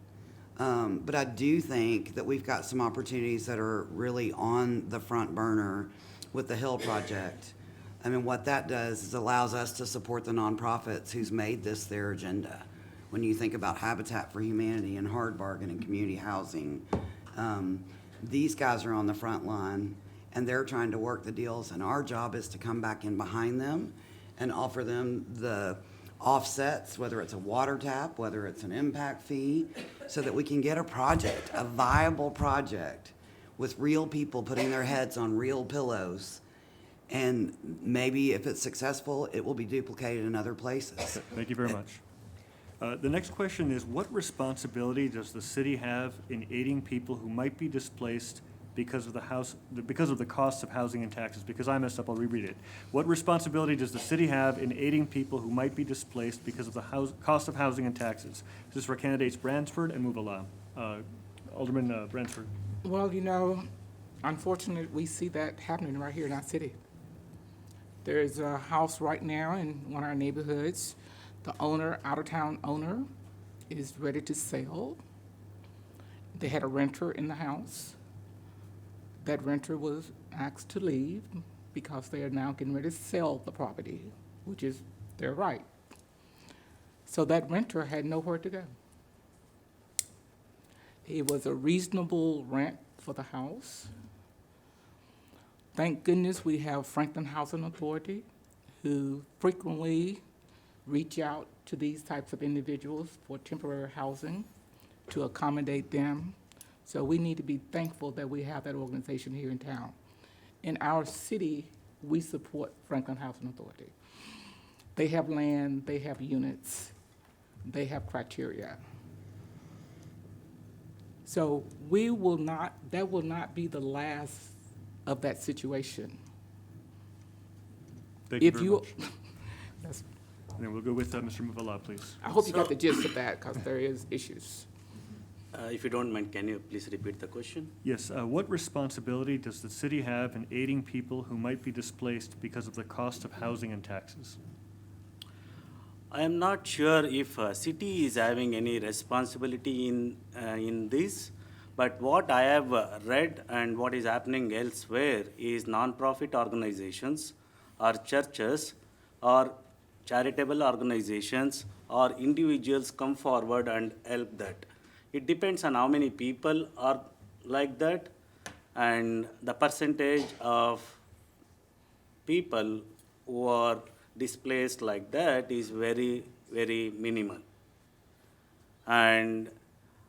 But I do think that we've got some opportunities that are really on the front burner with the Hill Project. I mean, what that does is allows us to support the nonprofits who's made this their agenda. When you think about Habitat for Humanity and Hard Bargain and community housing, these guys are on the front line and they're trying to work the deals, and our job is to come back in behind them and offer them the offsets, whether it's a water tap, whether it's an impact fee, so that we can get a project, a viable project with real people putting their heads on real pillows. And maybe if it's successful, it will be duplicated in other places. Thank you very much. The next question is, what responsibility does the city have in aiding people who might be displaced because of because of the costs of housing and taxes? Because I messed up, I'll reread it. What responsibility does the city have in aiding people who might be displaced because of the cost of housing and taxes? This is for candidates Bransford and Muvala. Alderman Bransford. Well, you know, unfortunately, we see that happening right here in our city. There's a house right now in one of our neighborhoods. The owner, out-of-town owner, is ready to sell. They had a renter in the house. That renter was asked to leave because they are now getting ready to sell the property, which is their right. So that renter had nowhere to go. It was a reasonable rent for the house. Thank goodness we have Franklin Housing Authority, who frequently reach out to these types of individuals for temporary housing to accommodate them. So we need to be thankful that we have that organization here in town. In our city, we support Franklin Housing Authority. They have land, they have units, they have criteria. So that will not be the last of that situation. Thank you If very you, much. And then we'll go with Mr. Muvala, please. I hope you got the gist of that, because there is issues. If you don't mind, can you please repeat the question? Yes, what responsibility does the city have in aiding people who might be displaced because of the cost of housing and taxes? I am not sure if city is having any responsibility in this, but what I have read and what is happening elsewhere is non-profit organizations or churches or charitable organizations or individuals come forward and help that. It depends on how many people are like that, and the percentage of people who are displaced like that is very, very minimal. And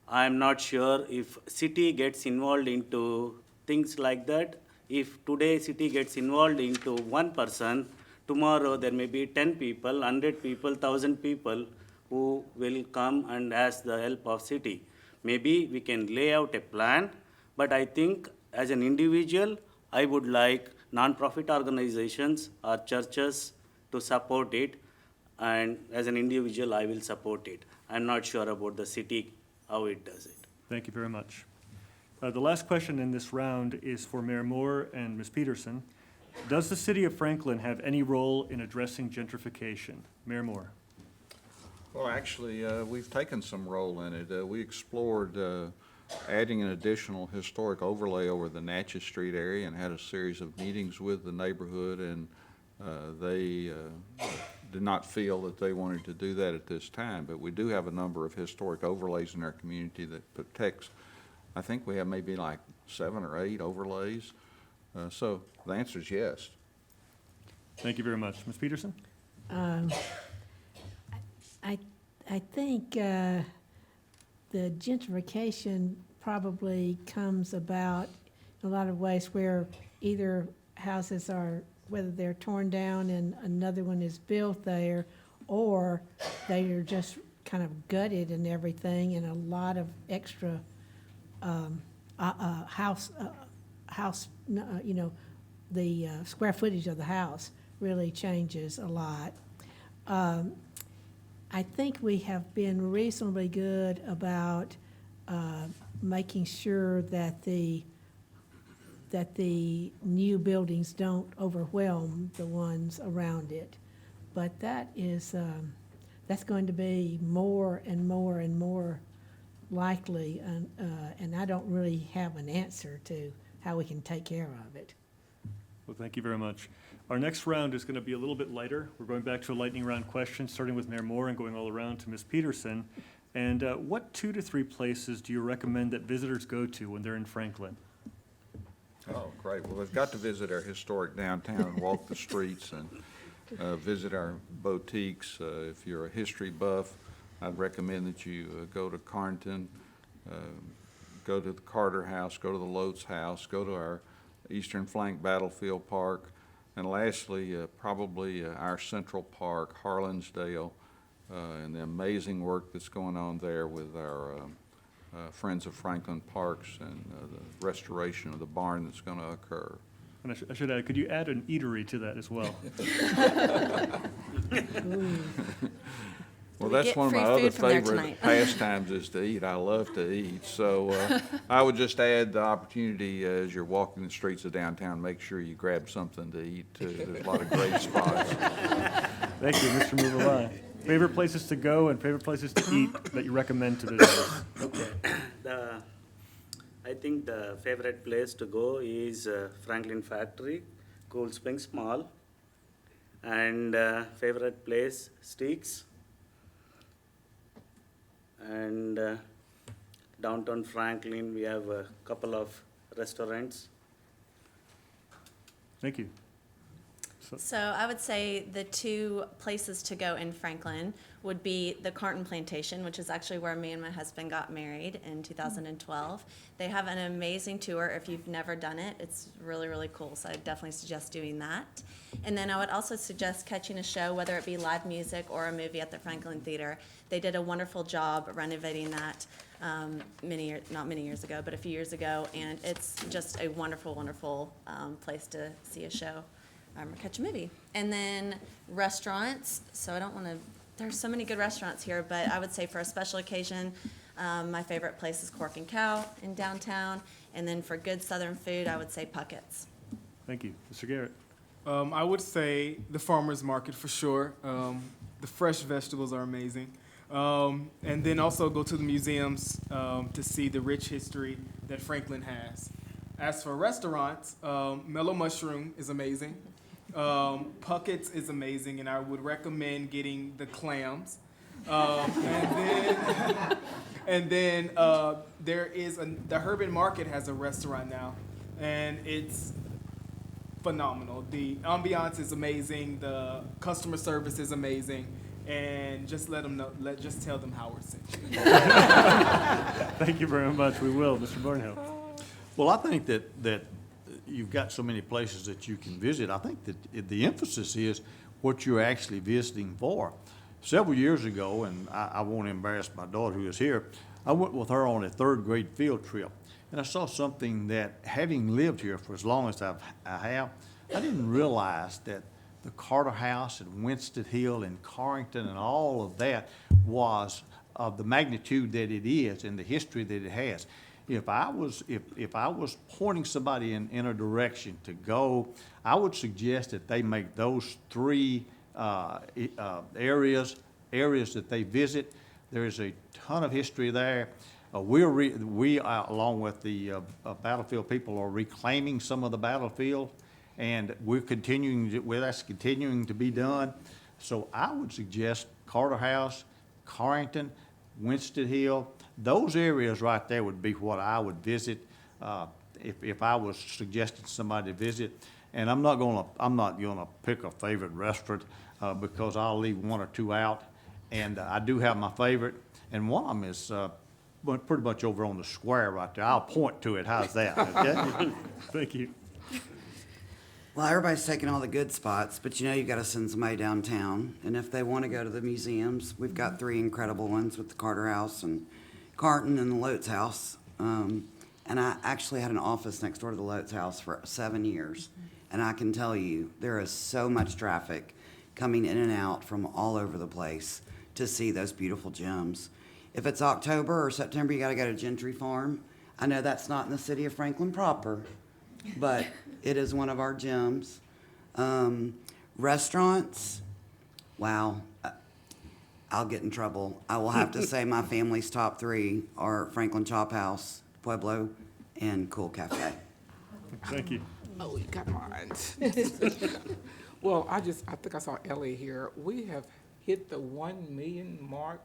I'm not sure if city gets involved into things like that. If today city gets involved into one person, tomorrow there may be 10 people, 100 people, 1,000 people who will come and ask the help of city. Maybe we can lay out a plan, but I think as an individual, I would like non-profit organizations or churches to support it, and as an individual, I will support it. I'm not sure about the city, how it does it. Thank you very much. The last question in this round is for Mayor Moore and Ms. Peterson. Does the city of Franklin have any role in addressing gentrification? Mayor Moore. Well, actually, we've taken some role in it. We explored adding an additional historic overlay over the Natchez Street area and had a series of meetings with the neighborhood, and they did not feel that they wanted to do that at this time. But we do have a number of historic overlays in our community that protects, I think we have maybe like 7 or 8 overlays. So the answer is yes. Thank you very much. Ms. Peterson? I think the gentrification probably comes about in a lot of ways where either houses are, whether they're torn down and another one is built there, or they are just kind of gutted and everything, and a lot of extra the square footage of the house really changes a lot. I think we have been reasonably good about making sure that the new buildings don't overwhelm the ones around it. But that is, that's going to be more and more and more likely, and I don't really have an answer to how we can take care of it. Well, thank you very much. Our next round is going to be a little bit lighter. We're going back to a lightning round question, starting with Mayor Moore and going all around to Ms. Peterson. And what 2 to 3 places do you recommend that visitors go to when they're in Franklin? Oh, great. Well, they've got to visit our historic downtown and walk the streets and visit our boutiques. If you're a history buff, I'd recommend that you go to Carnton, go to the Carter House, go to the Lotes House, go to our Eastern Flank Battlefield Park, and lastly, probably our Central Park, Harlansdale, and the amazing work that's going on there with our Friends of Franklin Parks and the restoration of the barn that's going to occur. And I should add, could you add an eatery to that as well? Well, We that's get one of my free other food from there favorite tonight. pastimes is to eat. I love to eat. So I would just add the opportunity as you're walking the streets of downtown, make sure you grab something to eat too. There's a lot of great spots. Thank you, Mr. Muvela. Favorite places to go and favorite places to eat that you recommend to visitors? I think the favorite place to go is Franklin Factory, Cool Springs Mall, and favorite place Steaks, and downtown Franklin we have a couple of restaurants. Thank you. So I would say the two places to go in Franklin would be the Carton Plantation, which is actually where me and my husband got married in 2012. They have an amazing tour. If you've never done it, it's really, really cool. So I definitely suggest doing that. And then I would also suggest catching a show, whether it be live music or a movie at the Franklin Theater. They did a wonderful job renovating that not many years ago, but a few years ago. And it's just a wonderful, wonderful place to see a show. Or catch a movie. And then restaurants, so I don't want to, there's so many good restaurants here, but I would say for a special occasion, my favorite place is Cork and Cow in downtown. And then for good Southern food, I would say Puckett's. Thank you. Mr. Garrett? I would say the farmer's market for sure. The fresh vegetables are amazing. And then also go to the museums to see the rich history that Franklin has. As for restaurants, Mellow Mushroom is amazing. Puckett's is amazing, and I would recommend getting the clams. And then there is the Herban Market has a restaurant now, and it's phenomenal. The ambiance is amazing. The customer service is amazing. And just let them know. Just tell them Howard sent you. Thank you very much. We will. Mr. Barnhill? Well, I think that you've got so many places that you can visit. I think that the emphasis is what you're actually visiting for. Several years ago, and I won't embarrass my daughter who is here, I went with her on a third grade field trip. And I saw something that, having lived here for as long as I have, I didn't realize that the Carter House and Winston Hill and Carrington and all of that was of the magnitude that it is and the history that it has. If I was pointing somebody in a direction to go, I would suggest that they make those three areas that they visit. There is a ton of history there. We along with the battlefield people, are reclaiming some of the battlefield, and that's continuing to be done. So I would suggest Carter House, Carrington, Winston Hill. Those areas right there would be what I would visit if I was suggesting somebody to visit. And I'm not gonna pick a favorite restaurant because I'll leave one or two out. And I do have my favorite, and one of them is pretty much over on the square right there. I'll point to it. How's that? Okay. Thank you. Well, everybody's taking all the good spots, but you got to send somebody downtown. And if they want to go to the museums, we've got three incredible ones with the Carter House and Carton and the Lotes House. And I actually had an office next door to the Lotes House for 7 years. And I can tell you, there is so much traffic coming in and out from all over the place to see those beautiful gems. If it's October or September, you got to go to Gentry Farm. I know that's not in the city of Franklin proper, but it is one of our gems. Restaurants, wow, I'll get in trouble. I will have to say my family's top three are Franklin Chop House, Pueblo, and Cool Cafe. Thank you. Oh, you got mine. Well, I think I saw Ellie here. We have hit the 1 million mark,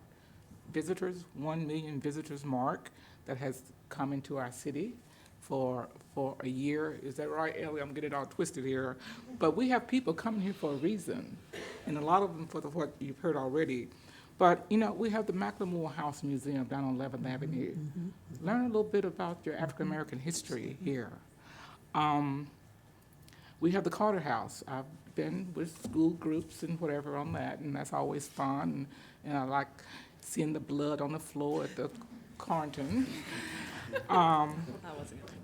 1 million visitors mark that has come into our city for a year. Is that right, Ellie? I'm getting it all twisted here. But we have people coming here for a reason, and a lot of them for what you've heard already. But, we have the Macklemore House Museum down on 11th Avenue. Learn a little bit about your African-American history here. We have the Carter House. I've been with school groups and whatever on that, and that's always fun. And I like seeing the blood on the floor at the Carnton.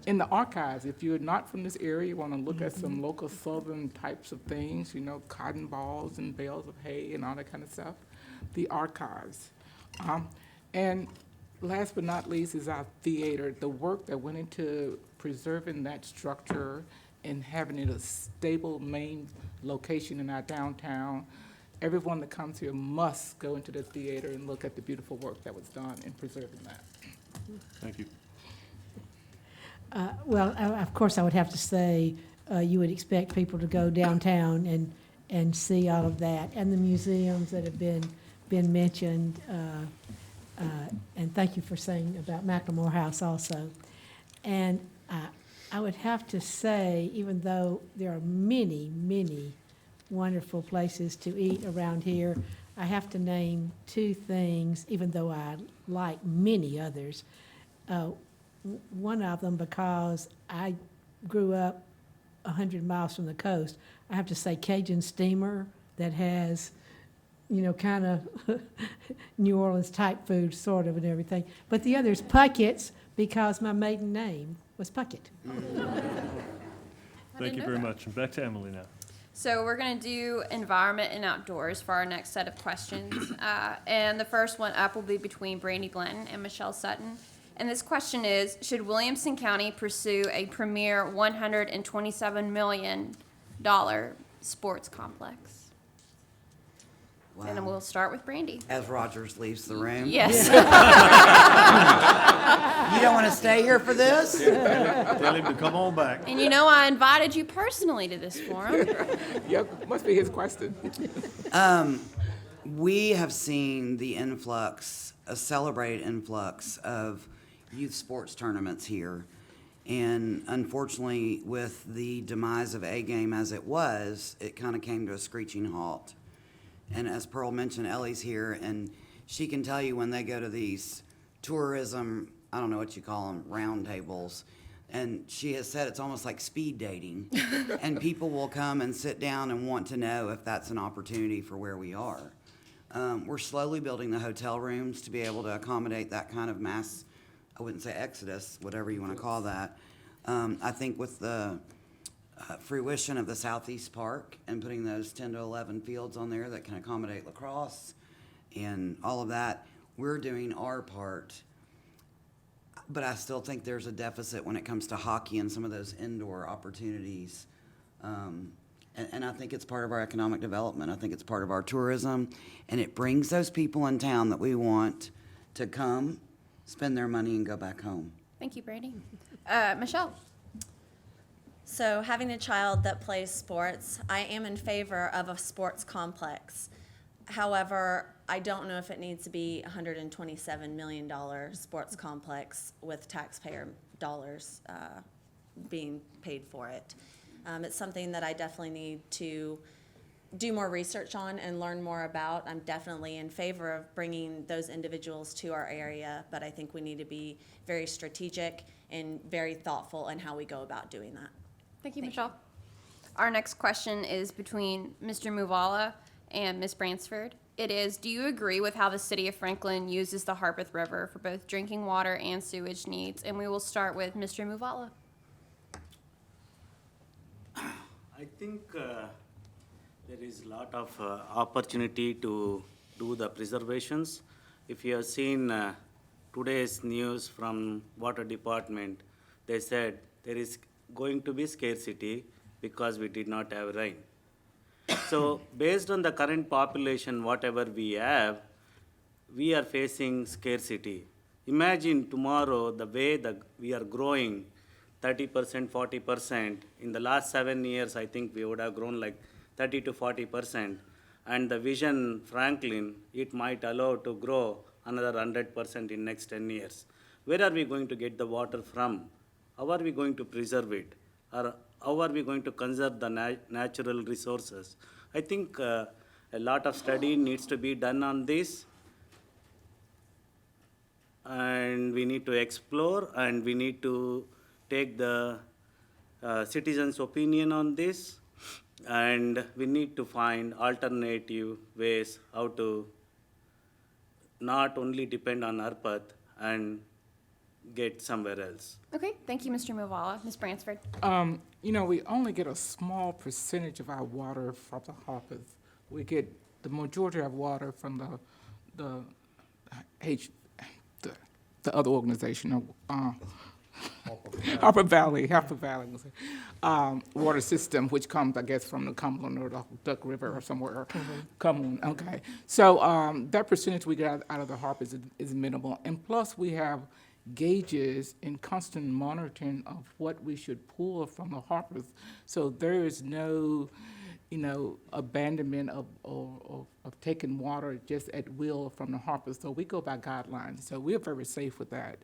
In the archives, if you're not from this area, you want to look at some local southern types of things, cotton balls and bales of hay and all that kind of stuff, the archives. And last but not least is our theater, the work that went into preserving that structure and having it a stable main location in our downtown. Everyone that comes here must go into the theater and look at the beautiful work that was done in preserving that. Thank you. Well, of course, I would have to say, you would expect people to go downtown and see all of that, and the museums that have been mentioned. And thank you for saying about McLemore House also. And I would have to say, even though there are many, many wonderful places to eat around here, I have to name two things, even though I like many others. One of them, because I grew up 100 miles from the coast, I have to say Cajun Steamer, that has, kind of New Orleans type food, sort of, and everything. But the other is Puckett's, because my maiden name was Puckett. Thank you very much. And back to Emily now. So we're going to do environment and outdoors for our next set of questions. And the first one up will be between Brandy Blanton and Michelle Sutton. And this question is, should Williamson County pursue a premier $127 million sports complex? And then Wow. we'll start with Brandy. As Rogers leaves the room. Yes. You don't want to stay here for this? Tell him to come on back. And I invited you personally to this forum. Yeah, must be his question. We have seen the influx, a celebrated influx of youth sports tournaments here. And unfortunately, with the demise of A-Game as it was, it kind of came to a screeching halt. And as Pearl mentioned, Ellie's here, and she can tell you when they go to these tourism, I don't know what you call them, round tables, and she has said it's almost like speed dating. And people will come and sit down and want to know if that's an opportunity for where we are. We're slowly building the hotel rooms to be able to accommodate that kind of mass, I wouldn't say exodus, whatever you want to call that. I think with the fruition of the Southeast Park and putting those 10 to 11 fields on there that can accommodate lacrosse and all of that, we're doing our part. But I still think there's a deficit when it comes to hockey and some of those indoor opportunities. And I think it's part of our economic development. I think it's part of our tourism. And it brings those people in town that we want to come, spend their money, and go back home. Thank you, Brandy. Michelle? So having a child that plays sports, I am in favor of a sports complex. However, I don't know if it needs to be $127 million sports complex with taxpayer dollars being paid for it. It's something that I definitely need to do more research on and learn more about. I'm definitely in favor of bringing those individuals to our area, but I think we need to be very strategic and very thoughtful in how we go about doing that. Thank you, Michelle. Our next question is between Mr. Muvala and Ms. Bransford. It is, do you agree with how the city of Franklin uses the Harpeth River for both drinking water and sewage needs? And we will start with Mr. Muvala. I think there is a lot of opportunity to do the preservations. If you have seen today's news from water department, they said there is going to be scarcity because we did not have rain. So based on the current population, whatever we have, we are facing scarcity. Imagine tomorrow the way that we are growing 30%, 40%. In the last 7 years, I think we would have grown like 30 to 40%. And the Vision Franklin, it might allow to grow another 100% in next 10 years. Where are we going to get the water from? How are we going to preserve it? Or how are we going to conserve the natural resources? I think a lot of study needs to be done on this. And we need to explore, and we need to take the citizens' opinion on this. And we need to find alternative ways how to not only depend on Harpeth and get somewhere else. Okay, thank you, Mr. Muvala. Ms. Bransford? We only get a small percentage of our water from the Harpers. We get the majority of water from the other organization, Harper Valley water system, which comes, I guess, from the Cumberland or the Duck River or somewhere. Cumberland, okay. So that percentage we get out of the Harpers is minimal. And plus, we have gauges and constant monitoring of what we should pull from the Harpers. So there is no, abandonment of taking water just at will from the Harpers. So we go by guidelines. So we're very safe with that.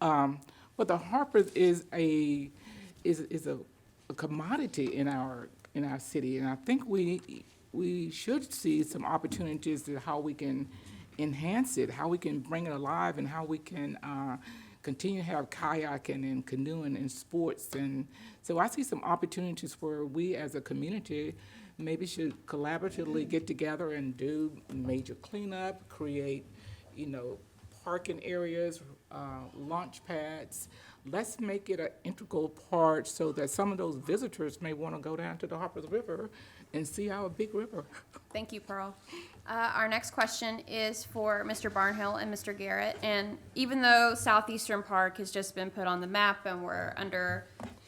But the Harpers is a commodity in our city, and I think we should see some opportunities to how we can enhance it, how we can bring it alive, and how we can continue to have kayaking and canoeing and sports. And so I see some opportunities where we as a community maybe should collaboratively get together and do major cleanup, create, parking areas, launch pads. Let's make it an integral part so that some of those visitors may want to go down to the Harpers River and see our big river. Thank you, Pearl. Our next question is for Mr. Barnhill and Mr. Garrett. And even though Southeastern Park has just been put on the map and we're under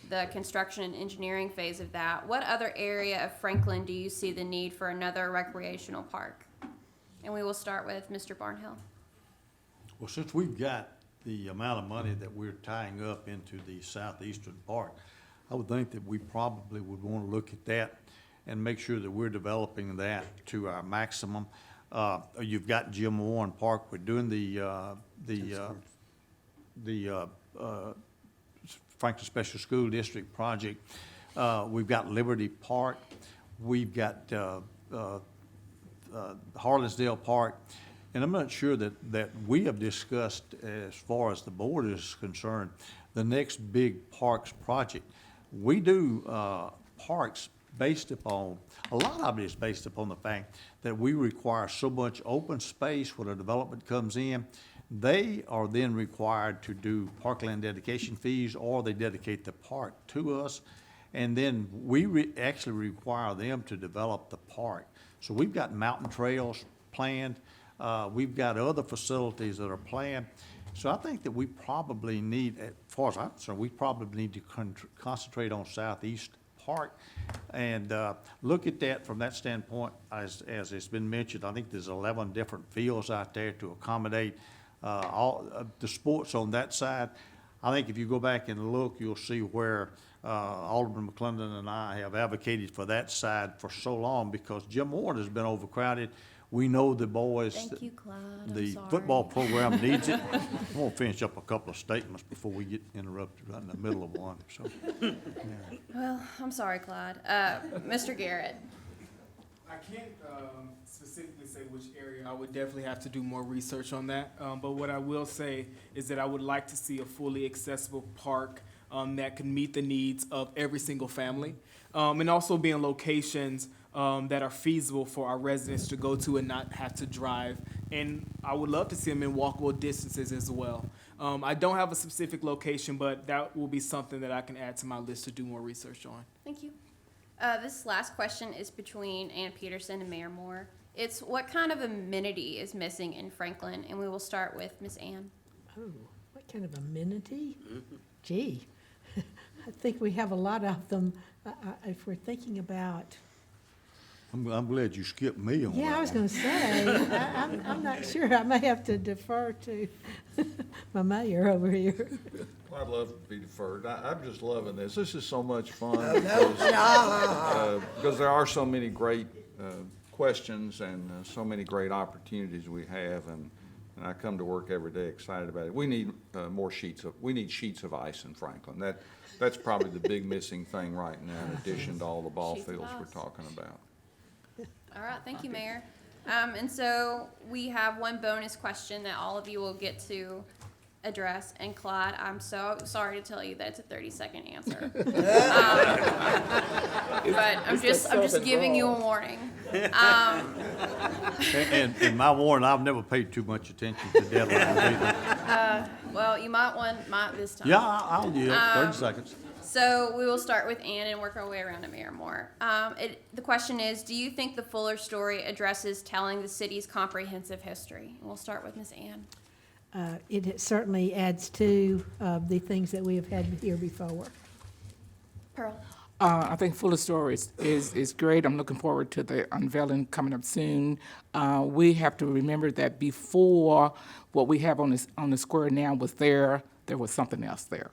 the construction and engineering phase of that, what other area of Franklin do you see the need for another recreational park? And we will start with Mr. Barnhill. Well, since we've got the amount of money that we're tying up into the Southeastern Park, I would think that we probably would want to look at that and make sure that we're developing that to our maximum. You've got Jim Warren Park. We're doing the Franklin Special School District project. We've got Liberty Park. We've got Harlinsdale Park. And I'm not sure that we have discussed, as far as the board is concerned, the next big parks project. We do parks based upon, a lot of it is based upon the fact that we require so much open space when a development comes in. They are then required to do parkland dedication fees, or they dedicate the park to us. And then we actually require them to develop the park. So we've got mountain trails planned. We've got other facilities that are planned. So I think that we probably need, as far as I'm concerned, we probably need to concentrate on Southeast Park and look at that from that standpoint. As it's been mentioned, I think there's 11 different fields out there to accommodate all the sports on that side. I think if you go back and look, you'll see where Alderman McClendon and I have advocated for that side for so long, because Jim Ward has been overcrowded. We know the boys. Thank you, Clyde. I'm The sorry. football program needs it. I'm gonna finish up a couple of statements before we get interrupted right in the middle of one, so. Well, I'm sorry, Clyde. Mr. Garrett. I can't specifically say which area. I would definitely have to do more research on that. But what I will say is that I would like to see a fully accessible park that can meet the needs of every single family, and also be in locations that are feasible for our residents to go to and not have to drive. And I would love to see them in walkable distances as well. I don't have a specific location, but that will be something that I can add to my list to do more research on. Thank you. This last question is between Ann Peterson and Mayor Moore. It's what kind of amenity is missing in Franklin? And we will start with Miss Ann. Oh, what kind of amenity? Gee, I think we have a lot of them. If we're thinking about, I'm glad you skipped me on that. yeah, I was one. going to say, I'm not sure. I may have to defer to my mayor over here. Well, I'd love to be deferred. I'm just loving this. This is so much fun. Because there are so many great questions and so many great opportunities we have, and I come to work every day excited about it. We need sheets of ice in Franklin. That's probably the big missing thing right now, in addition to all the ball Sheets of fields we're ice. talking about. All right, thank you, Mayor. And so we have one bonus question that all of you will get to address. And Clyde, I'm so sorry to tell you that it's a 30-second answer. But I'm just giving you a warning. And my warning, I've never paid too much attention to deadlines either. Well, you might this time. Yeah, I'll yield, 30 seconds. So we will start with Ann and work our way around to Mayor Moore. The question is, do you think the Fuller story addresses telling the city's comprehensive history? And we'll start with Ms. Ann. It certainly adds to the things that we have had here before. Pearl. I think Fuller Story is great. I'm looking forward to the unveiling coming up soon. We have to remember that before what we have on the square now was there was something else there.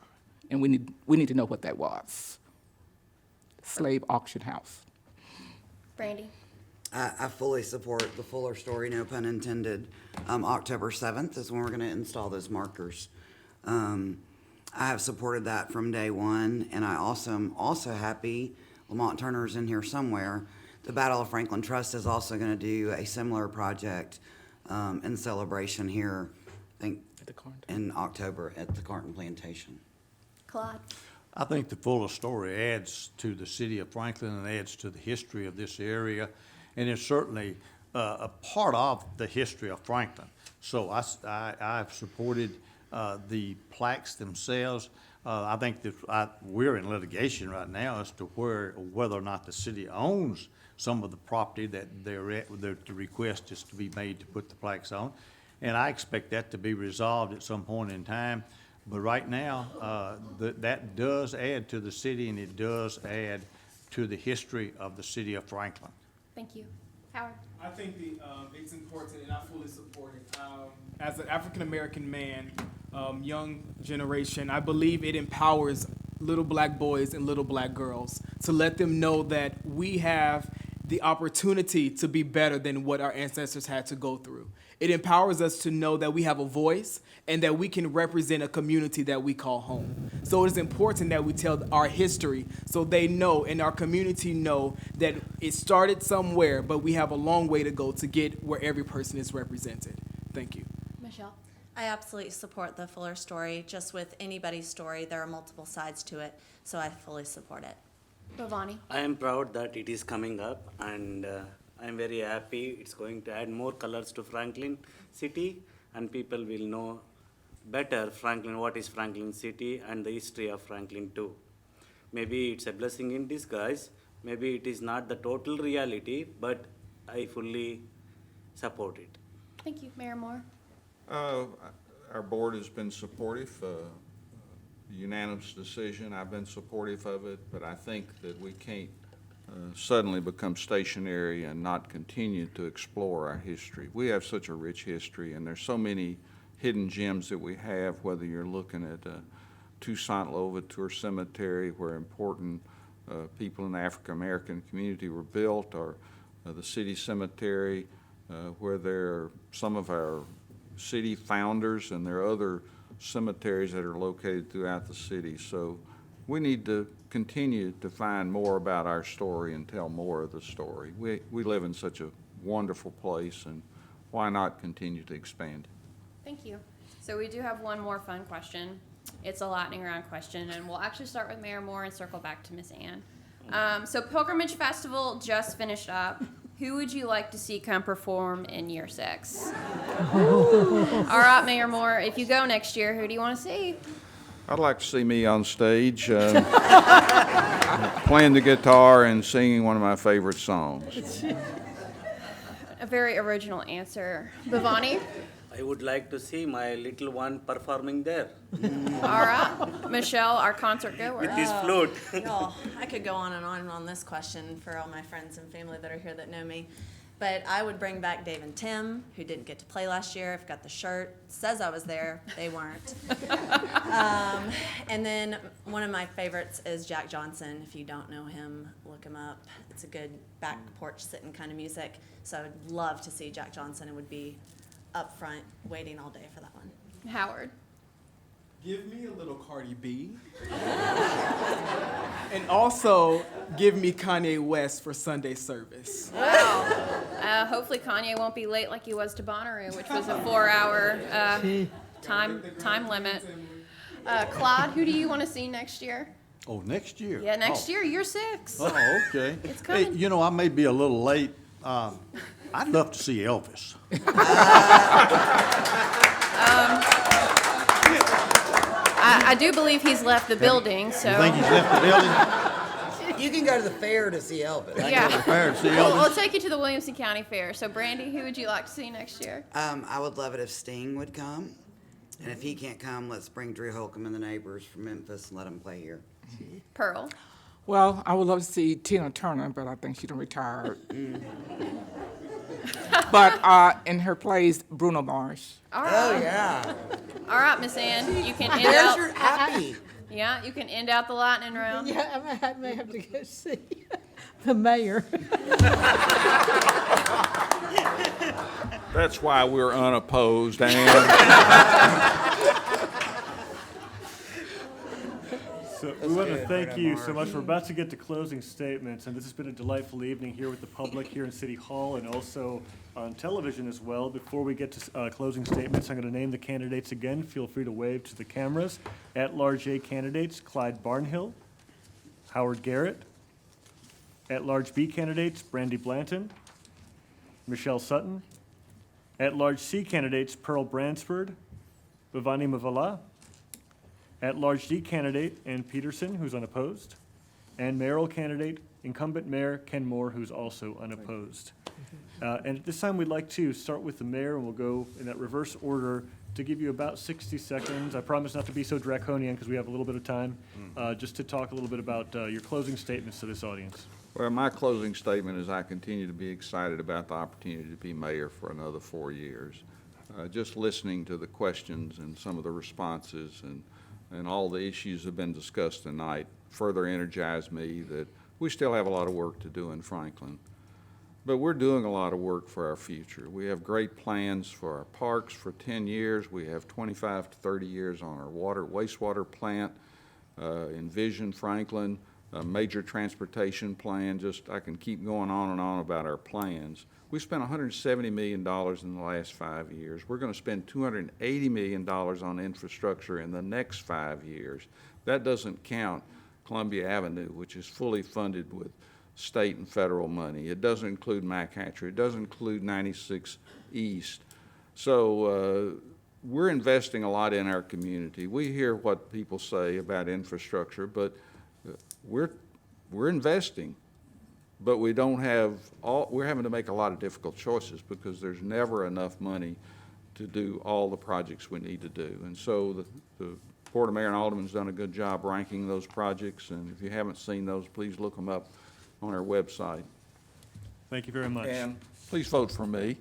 And we need to know what that was. Slave auction house. Brandy. I fully support the Fuller story, no pun intended. October 7th is when we're going to install those markers. I have supported that from day one, and I also am also happy, Lamont Turner's in here somewhere, the Battle of Franklin Trust is also going to do a similar project in celebration here, I think, in October at the Carton Plantation. Clyde. I think the Fuller story adds to the city of Franklin and adds to the history of this area, and it's certainly a part of the history of Franklin. So I've supported the plaques themselves. I think that we're in litigation right now as to whether or not the city owns some of the property that the request is to be made to put the plaques on. And I expect that to be resolved at some point in time. But right now, that does add to the city, and it does add to the history of the city of Franklin. Thank you. Howard. I think it's important, and I fully support it. As an African-American man, young generation, I believe it empowers little black boys and little black girls to let them know that we have the opportunity to be better than what our ancestors had to go through. It empowers us to know that we have a voice and that we can represent a community that we call home. So it is important that we tell our history so they know and our community know that it started somewhere, but we have a long way to go to get where every person is represented. Thank you. Michelle. I absolutely support the Fuller story. Just with anybody's story, there are multiple sides to it, so I fully support it. Bhavani. I am proud that it is coming up, and I am very happy. It's going to add more colors to Franklin City, and people will know better Franklin, what is Franklin City, and the history of Franklin too. Maybe it's a blessing in disguise. Maybe it is not the total reality, but I fully support it. Thank you. Mayor Moore. Our board has been supportive, unanimous decision. I've been supportive of it, but I think that we can't suddenly become stationary and not continue to explore our history. We have such a rich history, and there's so many hidden gems that we have, whether you're looking at Toussaint Louverture Cemetery, where important people in the African-American community were built, or the city cemetery, where there are some of our city founders, and there are other cemeteries that are located throughout the city. So we need to continue to find more about our story and tell more of the story. We live in such a wonderful place, and why not continue to expand? Thank you. So we do have one more fun question. It's a lightning round question, and we'll actually start with Mayor Moore and circle back to Miss Ann. So Pilgrimage Festival just finished up. Who would you like to see come perform in year 6? All right, Mayor Moore, if you go next year, who do you want to see? I'd like to see me on stage playing the guitar and singing one of my favorite songs. A very original answer. Bhavani? I would like to see my little one performing there All right. Michelle, our concert goer. with his flute. Y'all, I could go on on this question for all my friends and family that are here that know me. But I would bring back Dave and Tim, who didn't get to play last year. I've got the shirt. Says I was there. They weren't. And then one of my favorites is Jack Johnson. If you don't know him, look him up. It's a good back porch sitting kind of music. So I'd love to see Jack Johnson and would be up front waiting all day for that one. Howard. Give me a little Cardi B. And also, give me Kanye West for Sunday service. Hopefully Kanye won't be late like he was to Bonnaroo, which was a 4-hour time limit. Clyde, who do you want to see next year? Oh, next year? Yeah, next Oh. year, you're 6. Oh, okay. It's Hey, coming. you know, I may be a little late. I'd love to see Elvis. I do believe he's left the building, so. You think he's left the building? You can go to the fair to see Elvis. Yeah. Fair to see We'll Elvis? take you to the Williamson County Fair. So Brandy, who would you like to see next year? I would love it if Sting would come. And if he can't come, let's bring Drew Holcomb and the neighbors from Memphis and let them play here. Pearl. Well, I would love to see Tina Turner, but I think she done retired. But in her place, Bruno Mars. All right. Oh, yeah. All right, Miss Ann, you can end There's out. your happy. Yeah, you can end out the lightning round. Yeah, I may have to go see the mayor. That's why we're unopposed, and So we want to thank you so much. We're about to get to closing statements, and this has been a delightful evening here with the public here in City Hall and also on television as well. Before we get to closing statements, I'm going to name the candidates again. Feel free to wave to the cameras. At-large A candidates, Clyde Barnhill, Howard Garrett. At-large B candidates, Brandy Blanton, Michelle Sutton. At-large C candidates, Pearl Bransford, Bhavani Mavala. At-large D candidate, Ann Peterson, who's unopposed. And mayoral candidate, incumbent mayor Ken Moore, who's also unopposed. And at this time, we'd like to start with the mayor, and we'll go in that reverse order to give you about 60 seconds. I promise not to be so draconian because we have a little bit of time, just to talk a little bit about your closing statements to this audience. well, my closing statement is I continue to be excited about the opportunity to be mayor for another 4 years. Just listening to the questions and some of the responses and all the issues that have been discussed tonight further energize me that we still have a lot of work to do in Franklin. But we're doing a lot of work for our future. We have great plans for our parks for 10 years. We have 25 to 30 years on our wastewater plant, Envision Franklin, a major transportation plan. Just, I can keep going on and on about our plans. We spent $170 million in the last 5 years. We're going to spend $280 million on infrastructure in the next 5 years. That doesn't count Columbia Avenue, which is fully funded with state and federal money. It doesn't include McHatcher. It doesn't include 96 East. So we're investing a lot in our community. We hear what people say about infrastructure, but we're investing. But we don't have we're having to make a lot of difficult choices because there's never enough money to do all the projects we need to do. And so the Board of Mayor and Alderman's done a good job ranking those projects, and if you haven't seen those, please look them up on our website. Thank you very much. And please vote for me.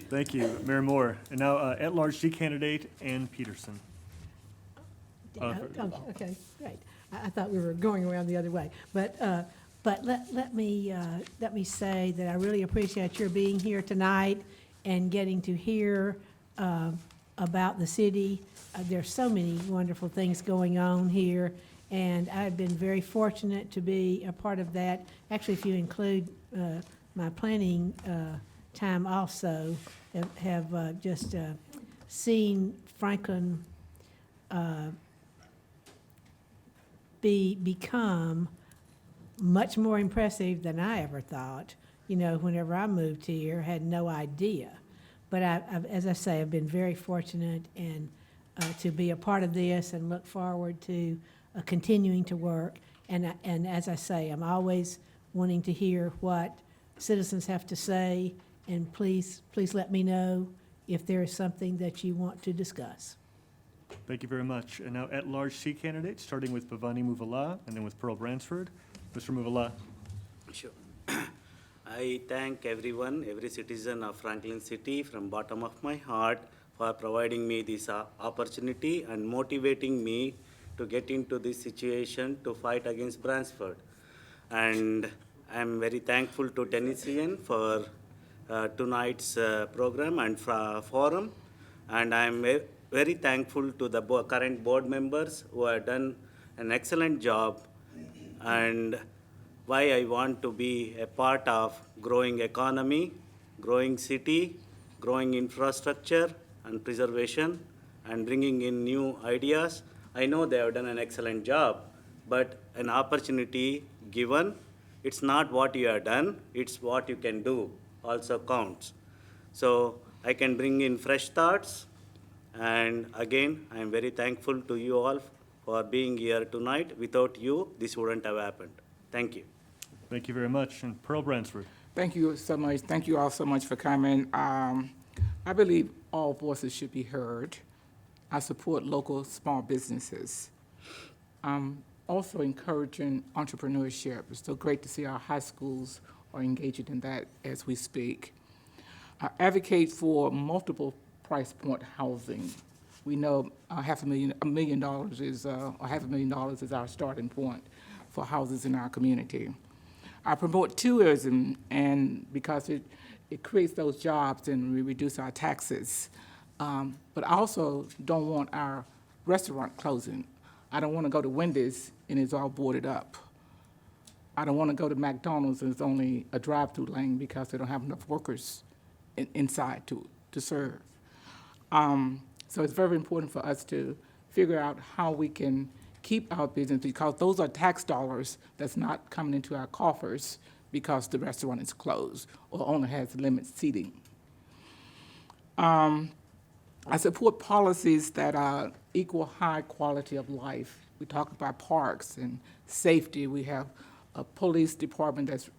Thank you, Mayor Moore. And now, at-large C candidate, Ann Peterson. Okay, great. I thought we were going around the other way. But let me say that I really appreciate your being here tonight and getting to hear about the city. There's so many wonderful things going on here, and I've been very fortunate to be a part of that. Actually, if you include my planning time also, have just seen Franklin become much more impressive than I ever thought. You know, whenever I moved here, had no idea. But as I say, I've been very fortunate and to be a part of this and look forward to continuing to work. And as I say, I'm always wanting to hear what citizens have to say, and please let me know if there is something that you want to discuss. Thank you very much. And now, at-large C candidate, starting with Bhavani Muvala and then with Pearl Bransford. Mr. Muvala. Sure. I thank everyone, every citizen of Franklin City from bottom of my heart for providing me this opportunity and motivating me to get into this situation to fight against Bransford. And I'm very thankful to Tennessean for tonight's program and forum. And I'm very thankful to the current board members who have done an excellent job, and why I want to be a part of growing economy, growing city, growing infrastructure and preservation and bringing in new ideas. I know they have done an excellent job, but an opportunity given, it's not what you have done, it's what you can do also counts. So I can bring in fresh thoughts, and again, I am very thankful to you all for being here tonight. Without you, this wouldn't have happened. Thank you. Thank you very much. And Pearl Bransford. Thank you so much. Thank you all so much for coming. I believe all voices should be heard. I support local small businesses. Also encouraging entrepreneurship. It's so great to see our high schools are engaging in that as we speak. I advocate for multiple price point housing. We know $1 million is, or $500,000 is our starting point for houses in our community. I promote tourism, and because it creates those jobs and we reduce our taxes. But I also don't want our restaurant closing. I don't want to go to Wendy's and it's all boarded up. I don't want to go to McDonald's and it's only a drive-through lane because they don't have enough workers inside to serve. So it's very important for us to figure out how we can keep our business, because those are tax dollars that's not coming into our coffers because the restaurant is closed or only has limited seating. I support policies that equal high quality of life. We talk about parks and safety. We have a police department that's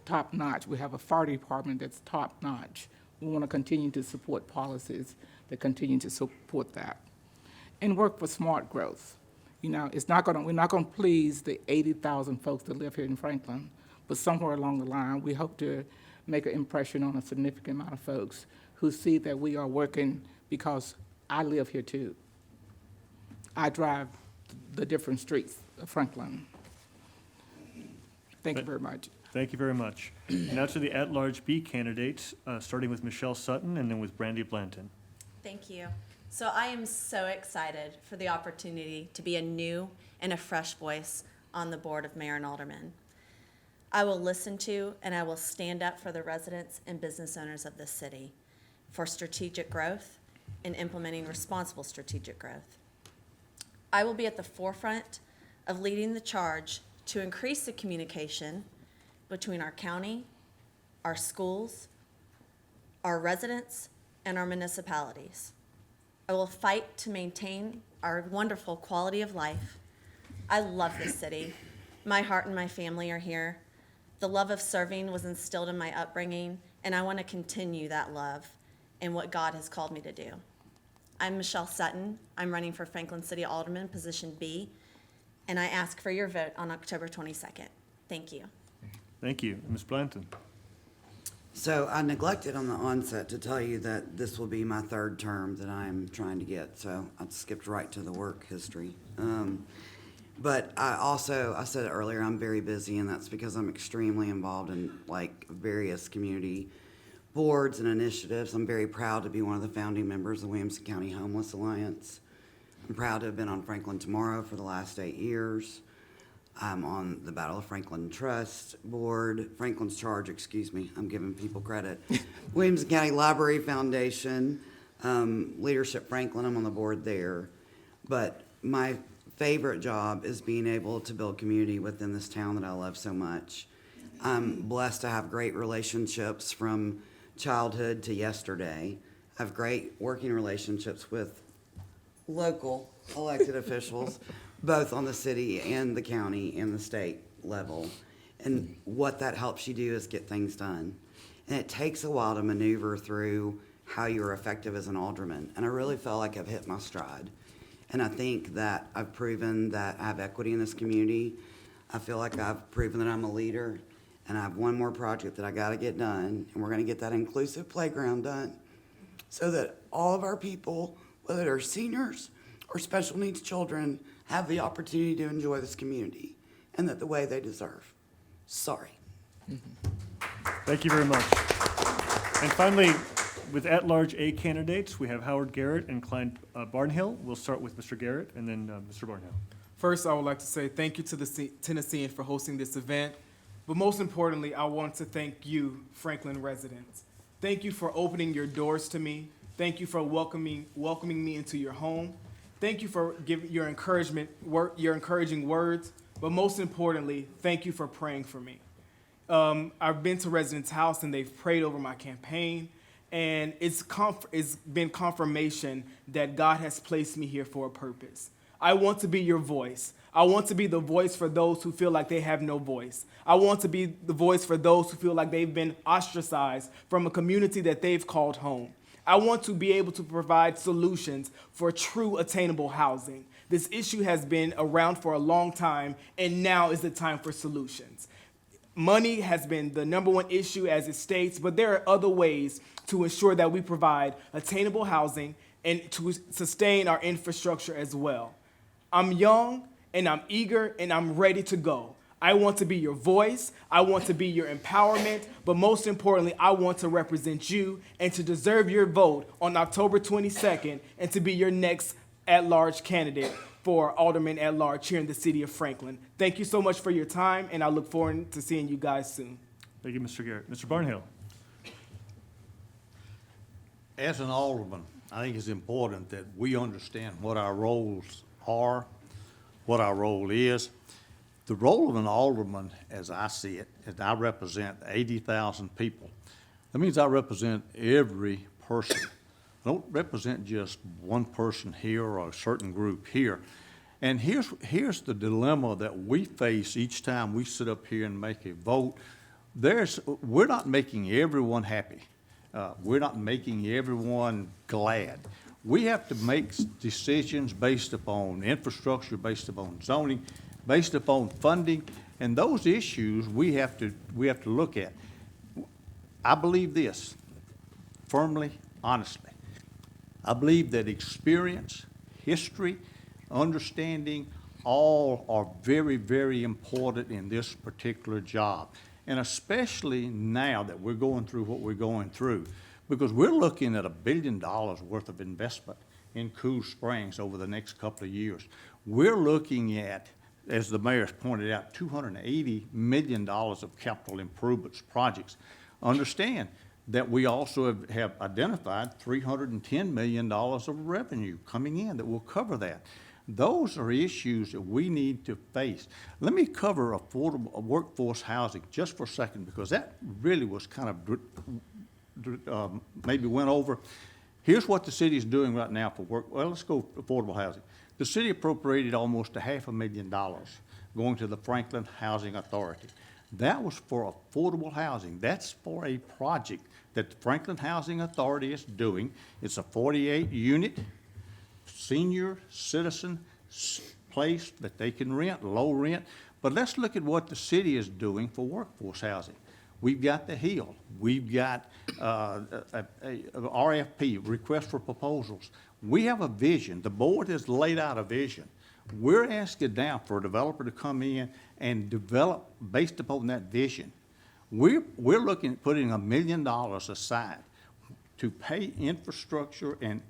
top-notch. We have a fire department that's top-notch. We want to continue to support policies that continue to support that. And work for smart growth. You know, we're not going to please the 80,000 folks that live here in Franklin, but somewhere along the line, we hope to make an impression on a significant amount of folks who see that we are working, because I live here too. I drive the different streets of Franklin. Thank you very much. Thank you very much. Now to the at-large B candidates, starting with Michelle Sutton and then with Brandy Blanton. Thank you. So I am so excited for the opportunity to be a new and a fresh voice on the board of mayor and aldermen. I will listen to and I will stand up for the residents and business owners of this city for strategic growth and implementing responsible strategic growth. I will be at the forefront of leading the charge to increase the communication between our county, our schools, our residents, and our municipalities. I will fight to maintain our wonderful quality of life. I love this city. My heart and my family are here. The love of serving was instilled in my upbringing, and I want to continue that love and what God has called me to do. I'm Michelle Sutton. I'm running for Franklin City Alderman, position B, and I ask for your vote on October 22nd. Thank you. Thank you. Ms. Blanton. So I neglected on the onset to tell you that this will be my third term that I'm trying to get, so I skipped right to the work history. But I said it earlier, I'm very busy, and that's because I'm extremely involved in various community boards and initiatives. I'm very proud to be one of the founding members of the Williamson County Homeless Alliance. I'm proud to have been on Franklin Tomorrow for the last 8 years. I'm on the Battle of Franklin Trust Board, Franklin's Charge, excuse me, I'm giving people credit. Williamson County Library Foundation, Leadership Franklin, I'm on the board there. But my favorite job is being able to build community within this town that I love so much. I'm blessed to have great relationships from childhood to yesterday. I have great working relationships with local elected officials, both on the city and the county and the state level. And what that helps you do is get things done. And it takes a while to maneuver through how you're effective as an alderman. And I really feel like I've hit my stride. And I think that I've proven that I have equity in this community. I feel like I've proven that I'm a leader. And I have one more project that I gotta get done, and we're gonna get that inclusive playground done so that all of our people, whether they're seniors or special needs children, have the opportunity to enjoy this community and that the way they deserve. Sorry. Thank you very much. And finally, with at-large A candidates, we have Howard Garrett and Clyde Barnhill. We'll start with Mr. Garrett and then Mr. Barnhill. First, I would like to say thank you to the Tennesseans for hosting this event. But most importantly, I want to thank you, Franklin residents. Thank you for opening your doors to me. Thank you for welcoming me into your home. Thank you for giving your encouraging words. But most importantly, thank you for praying for me. I've been to Residents' House and they've prayed over my campaign, and it's been confirmation that God has placed me here for a purpose. I want to be your voice. I want to be the voice for those who feel like they have no voice. I want to be the voice for those who feel like they've been ostracized from a community that they've called home. I want to be able to provide solutions for true attainable housing. This issue has been around for a long time, and now is the time for solutions. Money has been the number one issue as it states, but there are other ways to ensure that we provide attainable housing and to sustain our infrastructure as well. I'm young, and I'm eager, and I'm ready to go. I want to be your voice, I want to be your empowerment, but most importantly, I want to represent you and to deserve your vote on October 22nd and to be your next at-large candidate for Alderman at-large here in the city of Franklin. Thank you so much for your time, and I look forward to seeing you guys soon. Thank you, Mr. Garrett. Mr. Barnhill. As an alderman, I think it's important that we understand what our roles are, what our role is. The role of an alderman, as I see it, is I represent 80,000 people. That means I represent every person. I don't represent just one person here or a certain group here. And here's the dilemma that we face each time we sit up here and make a vote. We're not making everyone happy. We're not making everyone glad. We have to make decisions based upon infrastructure, based upon zoning, based upon funding, and those issues we have to look at. I believe this firmly, honestly. I believe that experience, history, understanding, all are very, very important in this particular job. And especially now that we're going through what we're going through, because we're looking at $1 billion worth of investment in Cool Springs over the next couple of years. We're looking at, as the mayor has pointed out, $280 million of capital improvements projects. Understand that we also have identified $310 million of revenue coming in that will cover that. Those are issues that we need to face. Let me cover affordable workforce housing just for a second, because that really was kind of maybe went over. Here's what the city is doing right now for work. Well, let's go affordable housing. The city appropriated almost $500,000 going to the Franklin Housing Authority. That was for affordable housing. That's for a project that the Franklin Housing Authority is doing. It's a 48-unit senior citizen place that they can rent, low rent. But let's look at what the city is doing for workforce housing. We've got the Hill. We've got a RFP, request for proposals. We have a vision. The board has laid out a vision. We're asking now for a developer to come in and develop based upon that vision. We're looking at putting $1 million aside to pay infrastructure and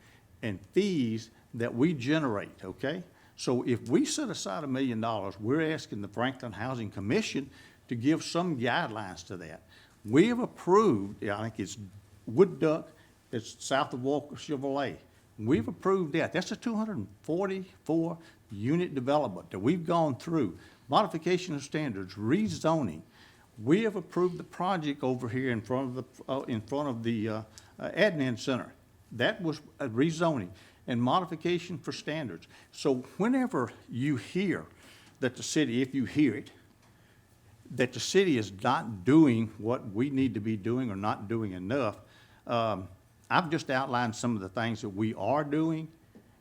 fees that we generate, okay? So if we set aside $1 million, we're asking the Franklin Housing Commission to give some guidelines to that. We have approved, I think it's Wood Duck, it's south of Walker Chevrolet. We've approved that. That's a 244-unit development that we've gone through. Modification of standards, rezoning. We have approved the project over here in front of the admin center. That was a rezoning and modification for standards. So whenever you hear that the city, if you hear it, that the city is not doing what we need to be doing or not doing enough, I've just outlined some of the things that we are doing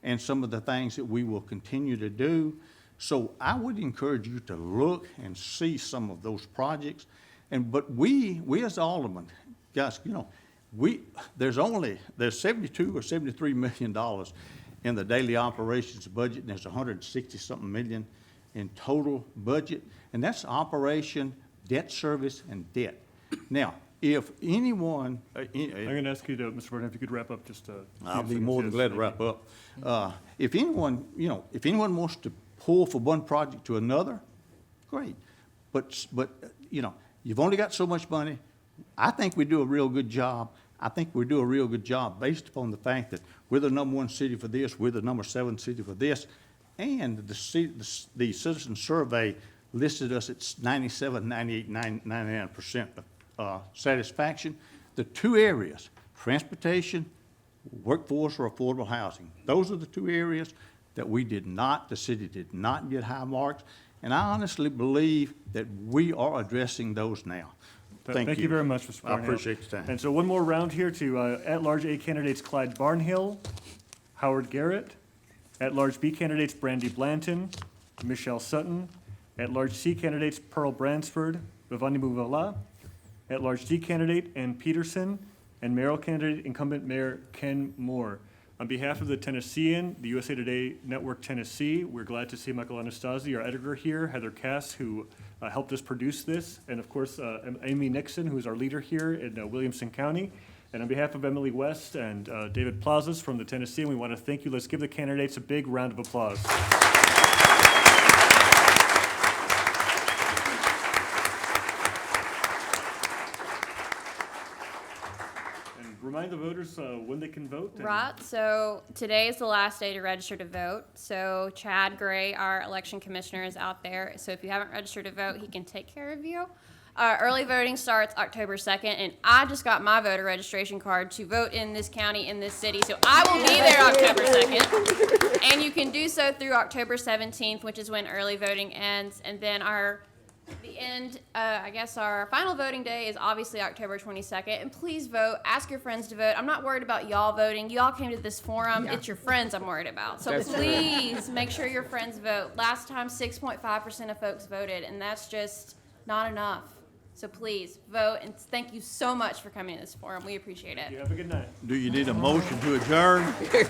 and some of the things that we will continue to do. So I would encourage you to look and see some of those projects. But we as aldermen, guys, you know, there's 72 or $73 million in the daily operations budget, and there's 160-something million in total budget, and that's operation, debt service, and debt. Now, if anyone, I'm going to ask you to, Mr. Barnhill, if you could wrap up just a I'll few be more than sentences. glad to wrap up. If anyone wants to pull from one project to another, great. But you know, you've only got so much money. I think we do a real good job. I think we do a real good job based upon the fact that we're the number 1 city for this, we're the number 7 city for this, and the citizen survey listed us at 97, 98, 99% satisfaction. The 2 areas, transportation, workforce, or affordable housing, those are the 2 areas that the city did not get high marks, and I honestly believe that we are addressing those now. Thank you very much, Mr. I Barnhill. appreciate the time. And so one more round here to at-large A candidates Clyde Barnhill, Howard Garrett, at-large B candidates Brandy Blanton, Michelle Sutton, at-large C candidates Pearl Bransford, Bhavani Muvala, at-large D candidate Ann Peterson, and mayoral candidate incumbent Mayor Ken Moore. On behalf of the Tennessean, the USA Today Network Tennessee, we're glad to see Michael Anastasi, our editor here, Heather Cass, who helped us produce this, and of course, Amy Nixon, who's our leader here in Williamson County. And on behalf of Emily West and David Plazas from the Tennessee, we want to thank you. Let's give the candidates a big round of applause. And remind the voters when they can vote. and- Right, so today is the last day to register to vote. So Chad Gray, our election commissioner, is out there. So if you haven't registered to vote, he can take care of you. Early voting starts October 2nd, and I just got my voter registration card to vote in this county, in this city. So I will be there October 2nd. And you can do so through October 17th, which is when early voting ends. And then our final voting day is obviously October 22nd. And please vote. Ask your friends to vote. I'm not worried about y'all voting. Y'all came to this forum. Yeah. It's your friends I'm worried about. So That's please make sure your friends vote. Last time, 6.5% of folks voted, and that's just not enough. So please vote, and thank you so much for coming to this forum. We appreciate it. You have a good night. Do you need a motion to adjourn? Good.